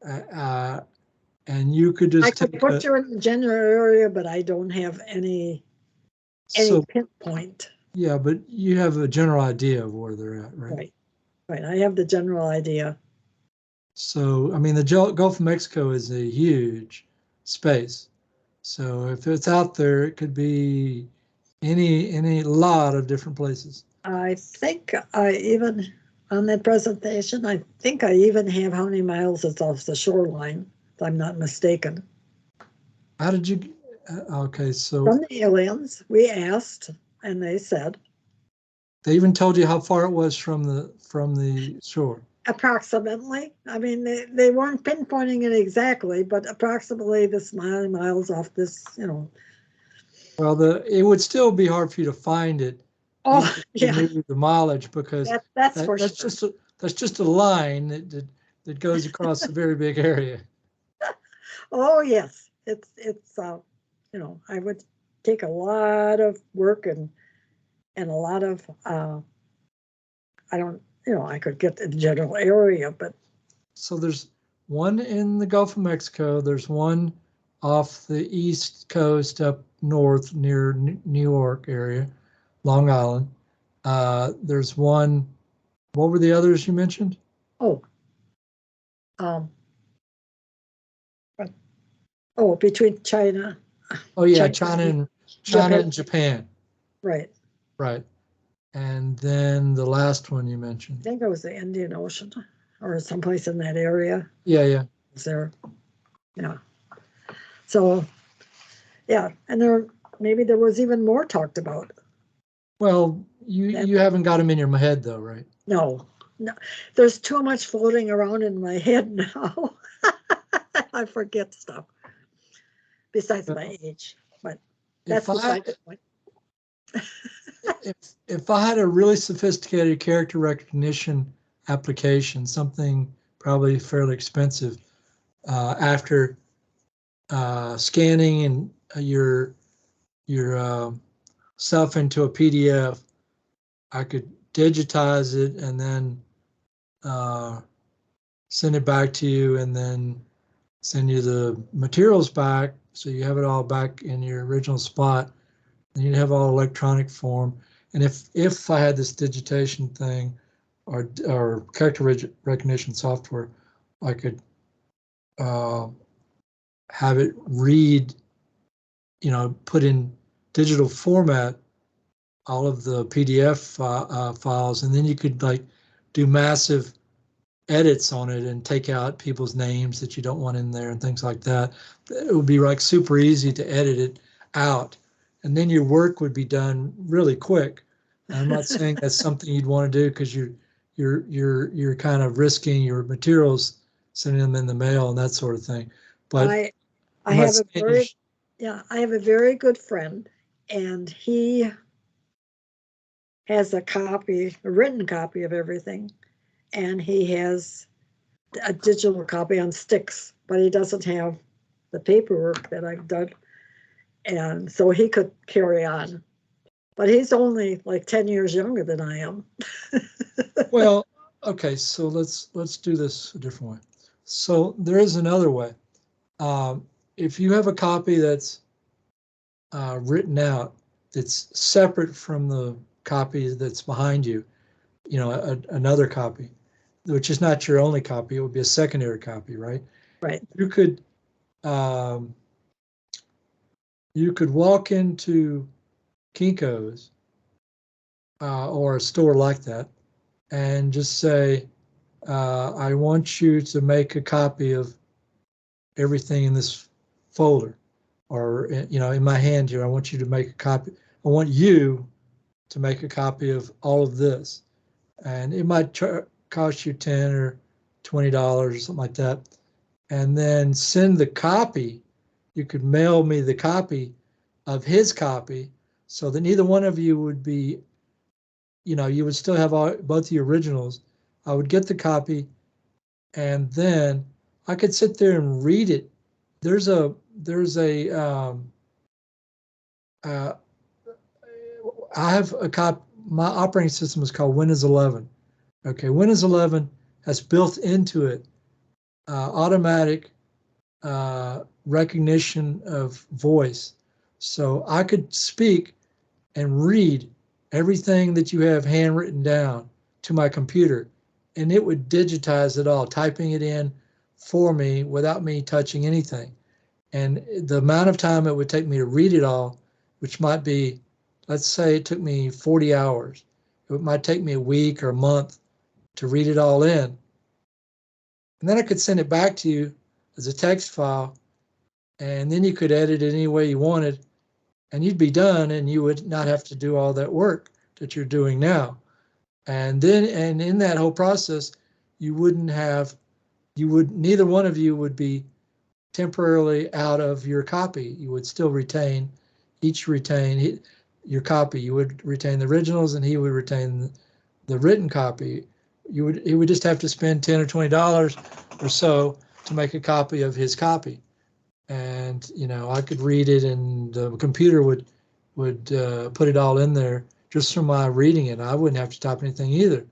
and you could I just could put you in the general area, but I don't have any so pinpoint. yeah, but you have a general idea of where they're at, right? Right, right. I have the general idea. So I mean, the Gulf of Mexico is a huge space. So if it's out there, it could be any lot of different places. I think I even, on that presentation, I think I even have how many miles it's off the shoreline, if I'm not mistaken. How did you? Okay, so From the aliens, we asked, and they said they even told you how far it was from the shore. approximately. I mean, they weren't pinpointing it exactly, but approximately this many miles off this, Well, it would still be hard for you to find it, even Oh, if you yeah, knew the mileage, because that's for that's sure. just a line that goes across a very big area. Oh, yes, it's I would take a lot of work and a lot of I don't, I could get the general area, but So there's one in the Gulf of Mexico. There's one off the east coast up north near New York area, Long Island. There's one. What were the others you mentioned? oh, um, but, between China, Oh yeah, China, China Japan, and Japan. right? Right. And then the last one you I mentioned. think it was the Indian Ocean or someplace in that area. Yeah, yeah. Is there? Yeah. So, yeah, and maybe there was even more talked about. Well, you haven't got them in your head though, right? No, no, there's too much floating around in my head now. I forget stuff. Besides my age, but that's beside the point. If I had a really sophisticated character recognition application, something probably fairly expensive, after scanning and your stuff into a PDF, I could digitize it and then send it back to you, and then send you the materials back, so you have it all back in your original spot. And you'd have all electronic form. And if I had this digitation thing, or character recognition software, I could have it read, put in digital format all of the PDF files, and then you could like do massive edits on it and take out people's names that you don't want in there and things like that. It would be like super easy to edit it out, and then your work would be done really quick. I'm not saying that's something you'd want to do, because you're kind of risking your materials, sending them in the mail and that sort of thing. But I have a very good friend, and he has a written copy of everything, and he has a digital copy on sticks, but he doesn't have the paperwork that I've done, and so he could carry on. But he's only like 10 years younger than I am. Well, okay, so let's do this a different way. So there is another way. If you have a copy that's written out, that's separate from the copy that's behind you, another copy, which is not your only copy, it would be a secondary copy, right? Right. You could walk into Kinko's or a store like that, and just say, I want you to make a copy of everything in this folder, or in my hand here, I want you to make a copy. I want you to make a copy of all of this, and it might cost you $10 or $20 or something like that, and then send the copy. You could mail me the copy of his copy, so that neither one of you would be, you would still have both the originals. I would get the copy, and then I could sit there and read it. There's a I have a copy. My operating system is called Windows 11. Okay, Windows 11 has built into it automatic recognition of voice. So I could speak and read everything that you have handwritten down to my computer, and it would digitize it all, typing it in for me without me touching anything. And the amount of time it would take me to read it all, which might be, let's say it took me 40 hours. It might take me a week or a month to read it all in. And then I could send it back to you as a text file, and then you could edit it any way you wanted, and you'd be done, and you would not have to do all that work that you're doing now. And in that whole process, neither one of you would be temporarily out of your copy. You would still retain your copy. You would retain the originals, and he would retain the written copy. He would just have to spend $10 or $20 or so to make a copy of his copy. And I could read it, and the computer would put it all in there just from my reading it. I wouldn't have to type anything either.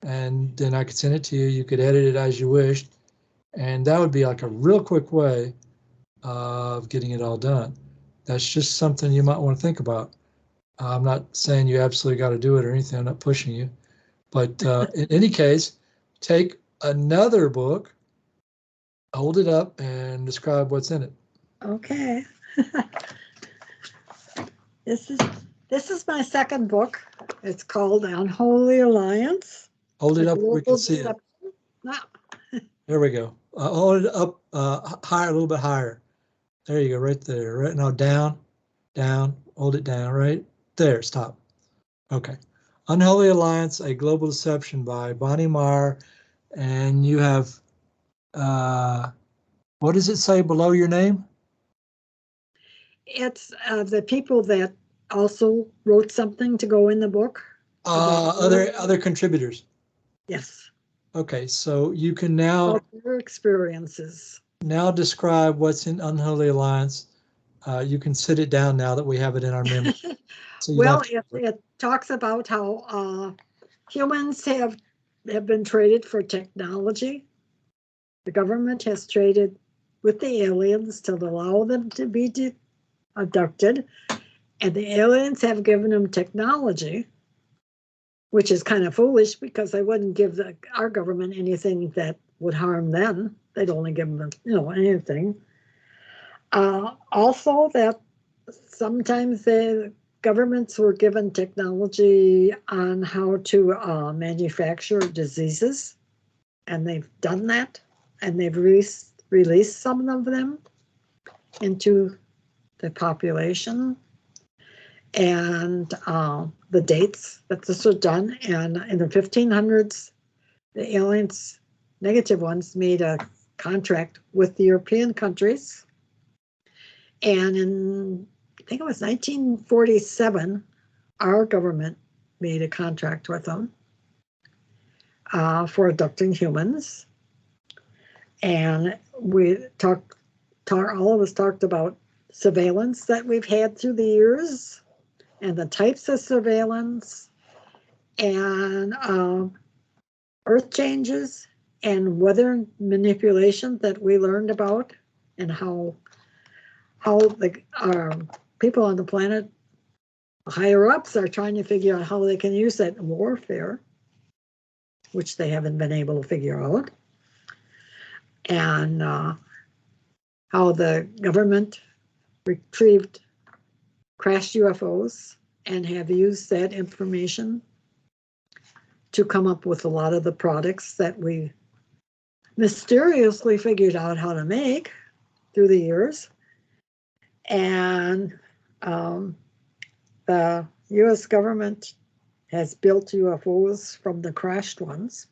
And then I could send it to you. You could edit it as you wished, and that would be like a real quick way of getting it all done. That's just something you might want to think about. I'm not saying you absolutely got to do it or anything. I'm not pushing you. But in any case, take another book, hold it up, and describe what's in it. Okay. This is my second book. It's called Unholy Alliance. Hold it up where we can see it. No. There we go. Hold it up higher, a little bit higher. There you go, right there. Right now, down, down, hold it down, right there, stop. Okay. Unholy Alliance, A Global Deception by Bonnie Meyer. And you have, what does it say below your name? It's the people that also wrote something to go in the book. Other contributors. Yes. Okay, so you can now their experiences. now describe what's in Unholy Alliance. You can sit it down now that we have it in our memory. So well, it talks about how humans have been traded for technology. The government has traded with the aliens to allow them to be abducted, and the aliens have given them technology, which is kind of foolish because they wouldn't give our government anything that would harm them. They'd only give them, anything. Also, that sometimes the governments were given technology on how to manufacture diseases, and they've done that, and they've released some of them into the population, and the dates that this was done. And in the 1500s, the aliens, negative ones, made a contract with the European countries. And in, I think it was 1947, our government made a contract with them for abducting humans. And we all of us talked about surveillance that we've had through the years, and the types of surveillance, and earth changes, and weather manipulation that we learned about, and how the people on the planet, higher ups, are trying to figure out how they can use that in warfare, which they haven't been able to figure out, and how the government retrieved crashed UFOs and have used that information to come up with a lot of the products that we mysteriously figured out how to make through the years. And the US government has built UFOs from the crashed ones,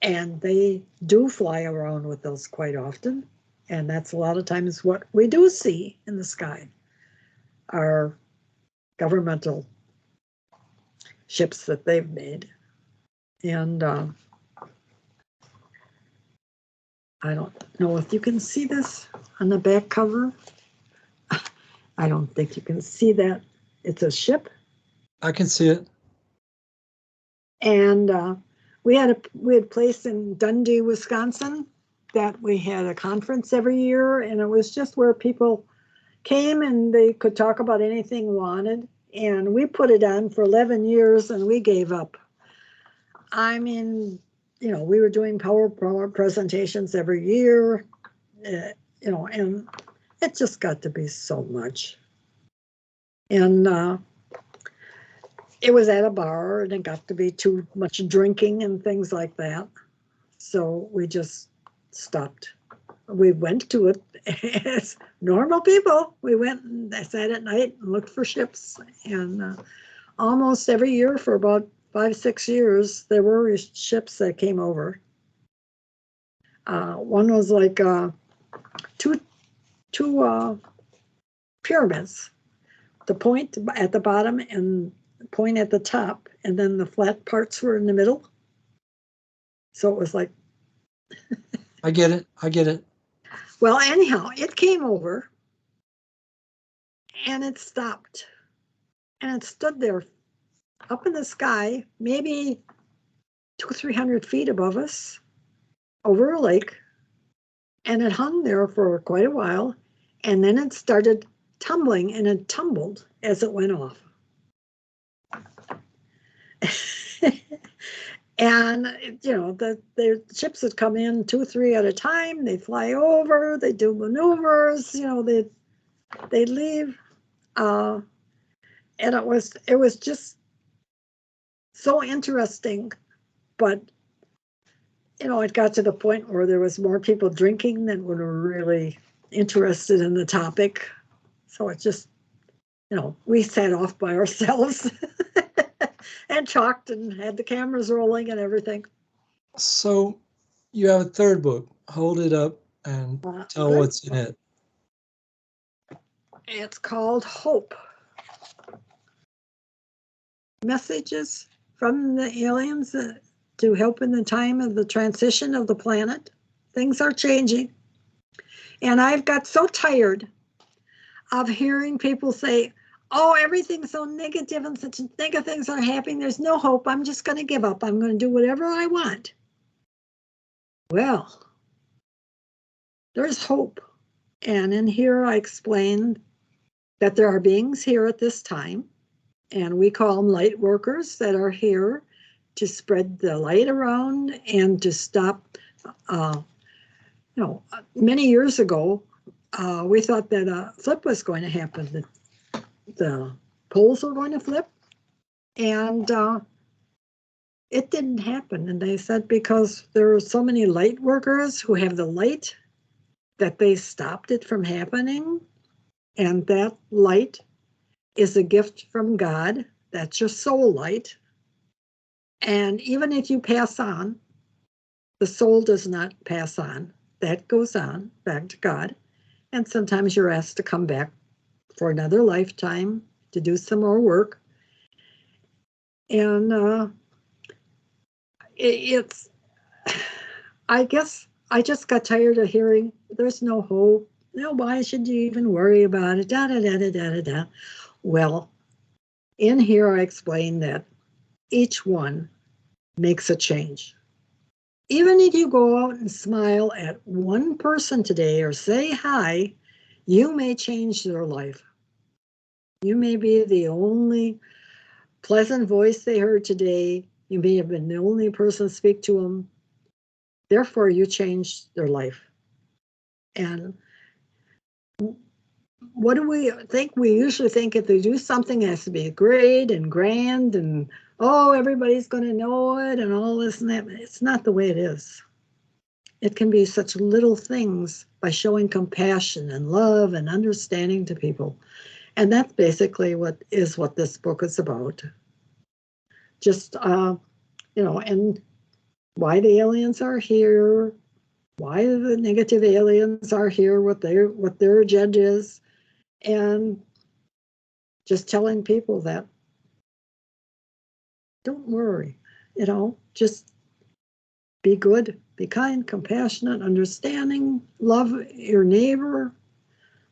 and they do fly around with those quite often. And that's a lot of times what we do see in the sky are governmental ships that they've made. And I don't know if you can see this on the back cover. I don't think you can see that. It's a ship. I can see it. And we had a place in Dundee, Wisconsin, that we had a conference every year, and it was just where people came and they could talk about anything wanted. And we put it on for 11 years, and we gave up. I mean, we were doing PowerPoint presentations every year, and it just got to be so much. And it was at a bar, and it got to be too much drinking and things like that. So we just stopped. We went to it as normal people. We went and sat at night and looked for ships. And almost every year for about 5-6 years, there were ships that came over. One was like two pyramids, the point at the bottom and the point at the top, and then the flat parts were in the middle. So it was like... I get it. Well, anyhow, it came over, and it stopped, and it stood there up in the sky, maybe 200-300 feet above us, over a lake, and it hung there for quite a while, and then it started tumbling, and it tumbled as it went off. And the ships would come in 2-3 at a time. They fly over, they do maneuvers, they leave, and it was just so interesting. But it got to the point where there was more people drinking than were really interested in the topic. So it just, we sat off by ourselves and talked and had the cameras rolling and everything. So you have a third book. Hold it up and tell what's in it. It's called Hope. Messages from the aliens to help in the time of the transition of the planet. Things are changing. And I've got so tired of hearing people say, oh, everything's so negative and such negative things are happening. There's no hope. I'm just going to give up. I'm going to do whatever I want. Well, there's hope. And in here I explain that there are beings here at this time, and we call them light workers that are here to spread the light around and to stop. Many years ago, we thought that a flip was going to happen. The poles were going to flip, and it didn't happen. And they said because there are so many light workers who have the light that they stopped it from happening. And that light is a gift from God. That's your soul light. And even if you pass on, the soul does not pass on. That goes on back to God. And sometimes you're asked to come back for another lifetime to do some more work. And I guess I just got tired of hearing there's no hope. Why should you even worry about it? Da, da, da, da, da, da, da. Well, in here I explain that each one makes a change. Even if you go out and smile at one person today or say hi, you may change their life. You may be the only pleasant voice they heard today. You may have been the only person to speak to them. Therefore, you changed their life. And what do we think? We usually think if they do something, it has to be great and grand and, oh, everybody's going to know it and all this and that. It's not the way it is. It can be such little things by showing compassion and love and understanding to people. And that's basically what this book is about. Just, and why the aliens are here, why the negative aliens are here, what their agenda is, and just telling people that don't worry, just be good, be kind, compassionate, understanding, love your neighbor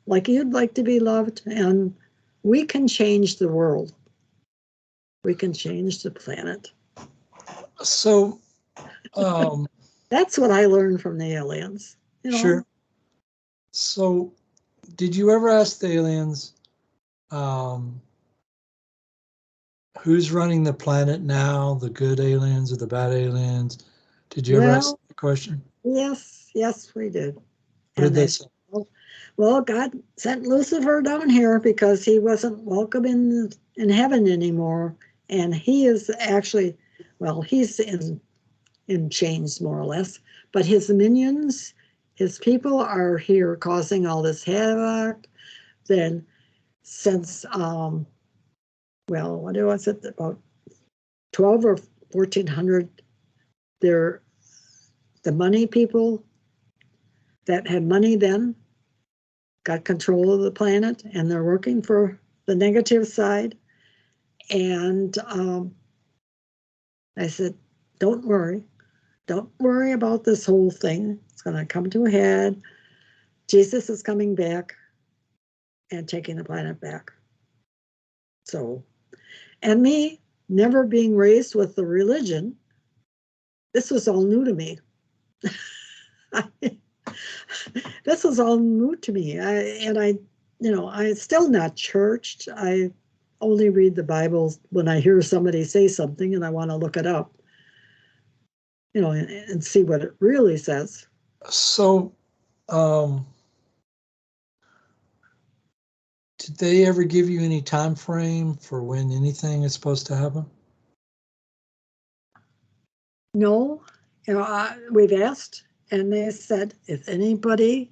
like you'd like to be loved, and we can change the world. We can change the planet. So that's what I learned from the aliens. Sure. So did you ever ask the aliens who's running the planet now, the good aliens or the bad aliens? Did you ever ask the question? Yes, we did. What did they say? Well, God sent Lucifer down here because he wasn't welcome in heaven anymore. And he is actually, he's in chains more or less, but his minions, his people are here causing all this havoc. Then since, what was it, about 12 or 1400, they're the money people that had money then got control of the planet, and they're working for the negative side. And I said, don't worry about this whole thing. It's going to come to a head. Jesus is coming back and taking the planet back. So, and me never being raised with the religion, this was all new to me. This was all new to me. I'm still not churched. I only read the Bible when I hear somebody say something and I want to look it up, and see what it really says. So, did they ever give you any time frame for when anything is supposed to happen? No, we've asked, and they said if anybody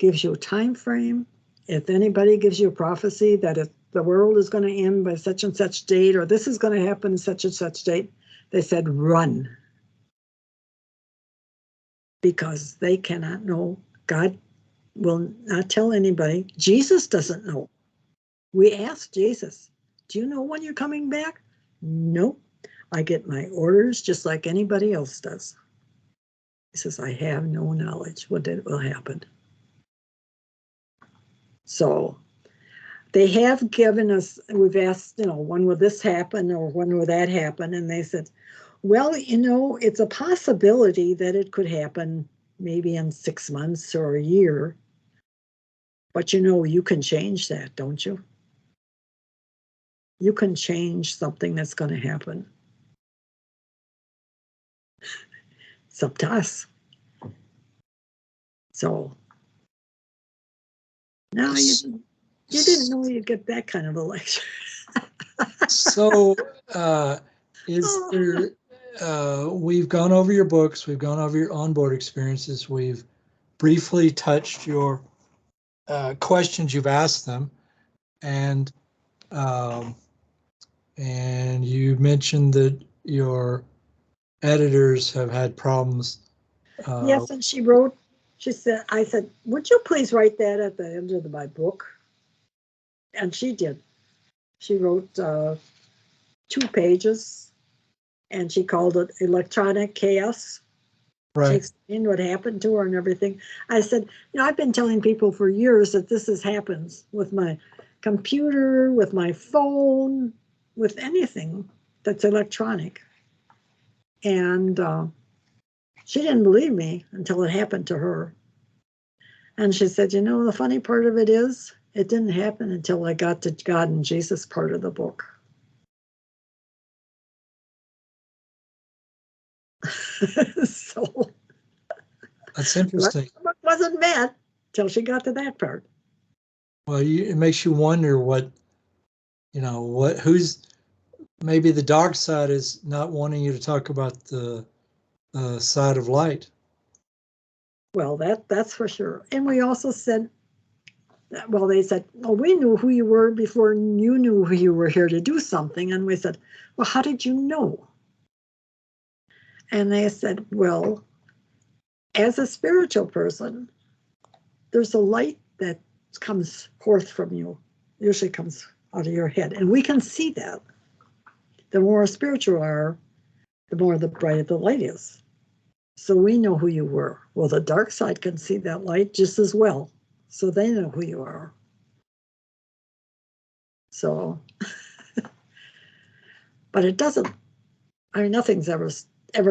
gives you a time frame. If anybody gives you a prophecy that if the world is going to end by such and such date, or this is going to happen such and such date, they said run. Because they cannot know. God will not tell anybody. Jesus doesn't know. We asked Jesus, do you know when you're coming back? No. I get my orders just like anybody else does. He says, I have no knowledge what will happen. So they have given us, we've asked, when will this happen or when will that happen? And they said, well, it's a possibility that it could happen maybe in 6 months or a year. But you can change that, don't you? You can change something that's going to happen. It's up to us. So now you didn't know you'd get that kind of a lecture. So we've gone over your books, we've gone over your onboard experiences, we've briefly touched your questions you've asked them, and you mentioned that your editors have had problems. Yes, and she said, I said, would you please write that at the end of my book? And she did. She wrote 2 pages, and she called it Electronic Chaos. Right. She explained what happened to her and everything. I said, I've been telling people for years that this happens with my computer, with my phone, with anything that's electronic. And she didn't believe me until it happened to her. And she said, the funny part of it is, it didn't happen until I got to God and Jesus part of the book. So that's interesting. It wasn't bad till she got to that part. Well, it makes you wonder who's maybe the dark side is not wanting you to talk about the side of light. Well, that's for sure. And we also said, they said, well, we knew who you were before you knew who you were here to do something. And we said, well, how did you know? And they said, well, as a spiritual person, there's a light that comes forth from you, usually comes out of your head. And we can see that. The more spiritual you are, the more the brighter the light is. So we know who you were. Well, the dark side can see that light just as well. So they know who you are. So, but it doesn't, nothing's ever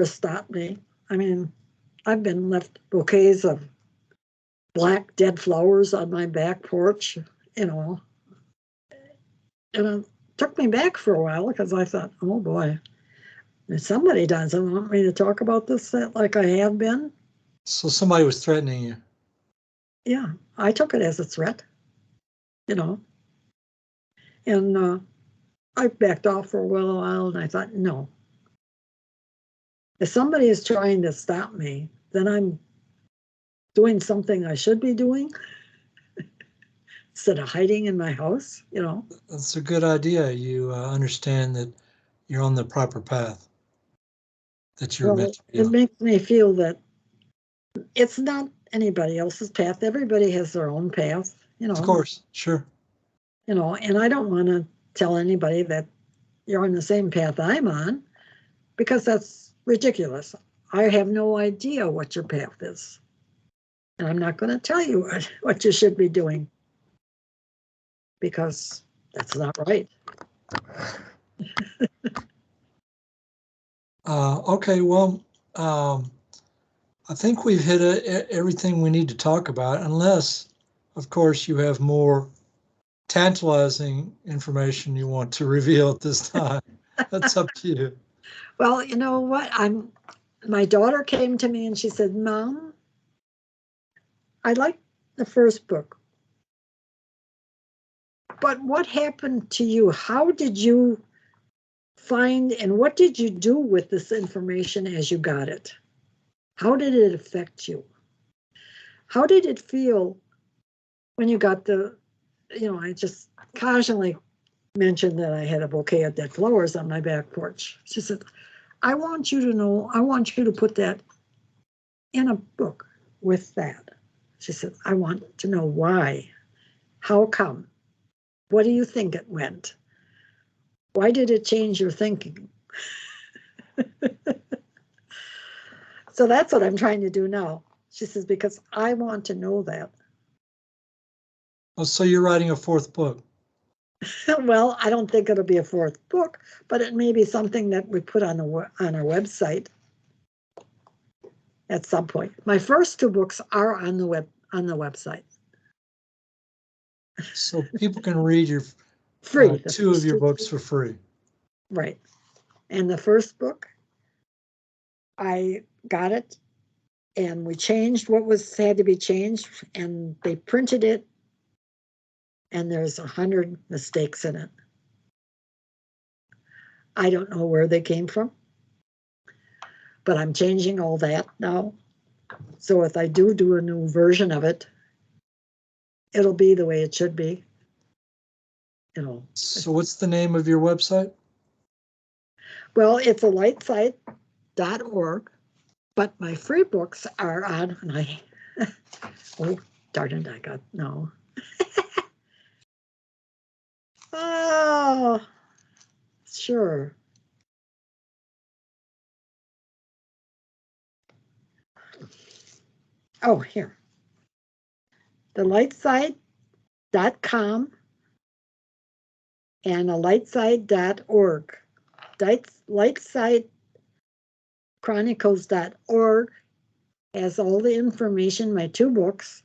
stopped me. I've been left bouquets of black dead flowers on my back porch, and it took me back for a while because I thought, oh boy, if somebody doesn't want me to talk about this like I have been. So somebody was threatening you. Yeah, I took it as a threat, and I backed off for a while, and I thought, no. If somebody is trying to stop me, then I'm doing something I should be doing instead of hiding in my house, That's a good idea. You understand that you're on the proper path, that you're meant to be on. It makes me feel that it's not anybody else's path. Everybody has their own path, Of course, sure. And I don't want to tell anybody that you're on the same path I'm on, because that's ridiculous. I have no idea what your path is. And I'm not going to tell you what you should be doing, because that's not right. Okay, well, I think we've hit everything we need to talk about, unless, of course, you have more tantalizing information you want to reveal at this time. That's up to you. Well, you know what? My daughter came to me and she said, Mom, I like the first book, but what happened to you? How did you find, and what did you do with this information as you got it? How did it affect you? How did it feel when you got the, I just casually mentioned that I had a bouquet of dead flowers on my back porch. She said, I want you to put that in a book with that. She said, I want to know why. How come? What do you think it meant? Why did it change your thinking? So that's what I'm trying to do now. She says, because I want to know that. Oh, so you're writing a fourth book? Well, I don't think it'll be a fourth book, but it may be something that we put on our website at some point. My first two books are on the website. So people can read your Free. two of your books for free. Right. And the first book, I got it and we changed what had to be changed, and they printed it, and there's 100 mistakes in it. I don't know where they came from, but I'm changing all that now. So if I do a new version of it, it'll be the way it should be. So what's the name of your website? Well, it's alightside.org, but my free books are on, oh, darn it, I got, no. Oh, sure. Oh, here. thelightside.com and alightside.org. Chronicles.org has all the information, my two books,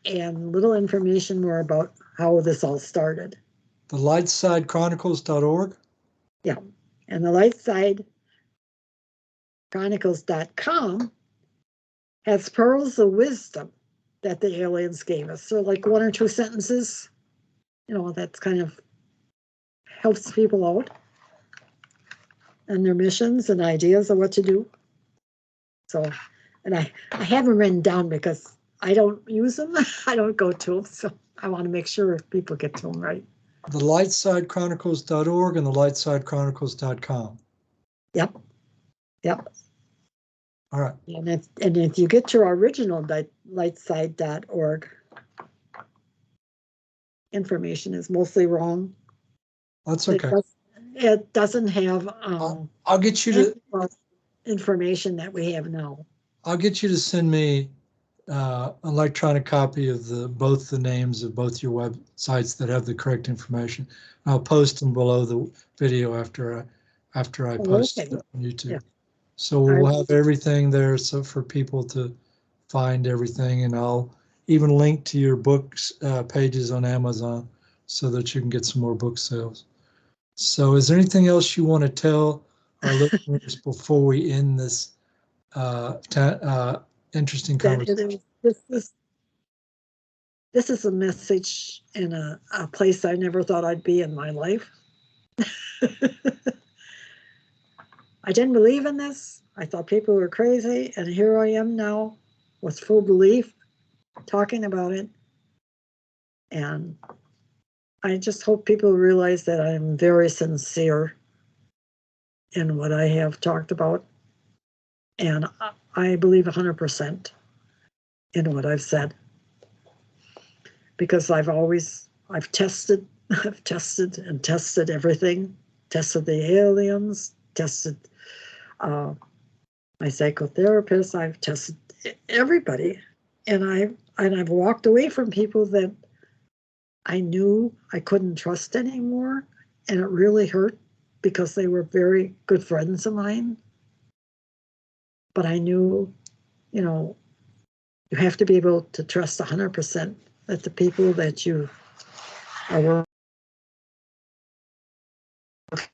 and little information more about how this all started. The lightsidechronicles.org? Yeah. And the lightsidechronicles.com has pearls of wisdom that the aliens gave us. So like one or two sentences, that's kind of helps people out and their missions and ideas of what to do. So, and I have them written down because I don't use them. I don't go to them. So I want to make sure people get to them right. The lightsidechronicles.org and the lightsidechronicles.com. Yep. All right. And if you get your original lightside.org, information is mostly wrong. That's okay. It doesn't have I'll get you to information that we have now. I'll get you to send me an electronic copy of both the names of both your websites that have the correct information. I'll post them below the video after I post it on YouTube. Yeah. So we'll have everything there so for people to find everything, and I'll even link to your books pages on Amazon so that you can get some more book sales. So is there anything else you want to tell our listeners before we end this interesting conversation? This is a message in a place I never thought I'd be in my life. I didn't believe in this. I thought people were crazy, and here I am now with full belief, talking about it. And I just hope people realize that I'm very sincere in what I have talked about. And I believe 100% in what I've said. Because I've tested and tested everything, tested the aliens, tested my psychotherapist, I've tested everybody. And I've walked away from people that I knew I couldn't trust anymore. And it really hurt because they were very good friends of mine. But I knew, you have to be able to trust 100% that the people that you are working with,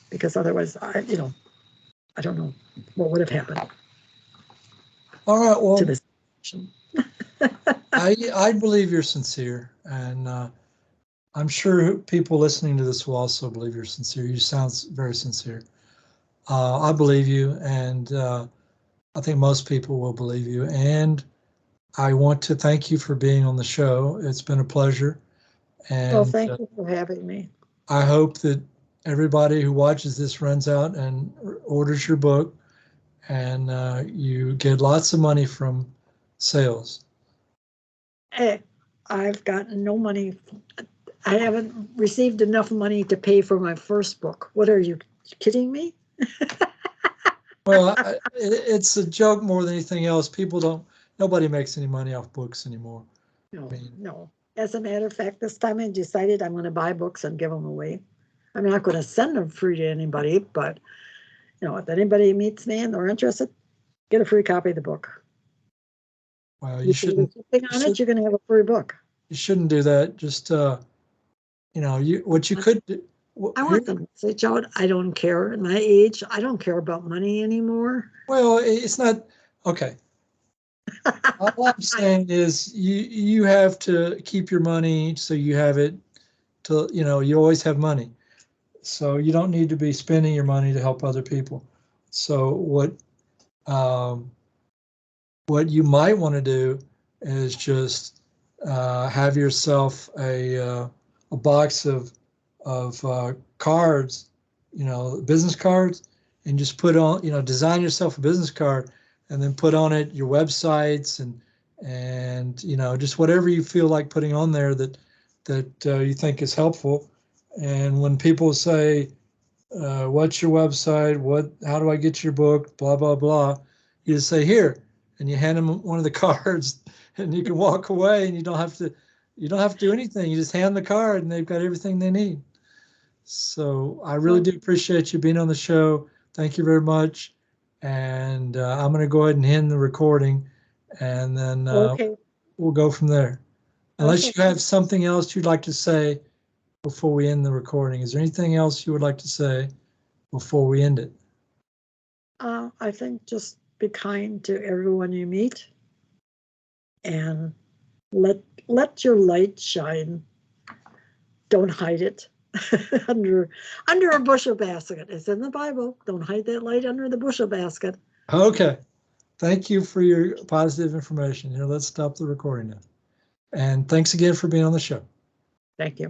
because otherwise, I don't know what would have happened. All right, well, to this. I believe you're sincere, and I'm sure people listening to this will also believe you're sincere. You sound very sincere. I believe you, and I think most people will believe you. And I want to thank you for being on the show. It's been a pleasure. Well, And thank you for having me. I hope that everybody who watches this runs out and orders your book, and you get lots of money from sales. Hey, I've gotten no money. I haven't received enough money to pay for my first book. What are you kidding me? Well, it's a joke more than anything else. Nobody makes any money off books anymore. No, I mean, no. As a matter of fact, this time I decided I'm going to buy books and give them away. I'm not going to send them free to anybody, but if anybody meets me and they're interested, get a free copy of the book. well, You pay something on it, you're going to have a free book. You shouldn't do that. Just what you could do. I want them to say, Joe, I don't care. At my age, I don't care about money anymore. Well, it's not okay. All I'm saying is you have to keep your money so you have it to, you always have money. So you don't need to be spending your money to help other people. So what you might want to do is just have yourself a box of cards, business cards, and just put on, design yourself a business card, and then put on it your websites and just whatever you feel like putting on there that you think is helpful. And when people say, "What's your website? How do I get your book?" Blah blah blah. You just say, "Here," and you hand them one of the cards, and you can walk away, and you don't have to do anything. You just hand the card, and they've got everything they need. So I really do appreciate you being on the show. Thank you very much. And I'm going to go ahead and end the recording, and then Okay. we'll go from there. Unless Okay. you have something else you'd like to say before we end the recording. Is there anything else you would like to say before we end it? I think just be kind to everyone you meet and let your light shine. Don't hide it under a bushel basket. It's in the Bible. Don't hide that light under the bushel basket. Okay. Thank you for your positive information. Let's stop the recording now. And thanks again for being on the show. Thank you.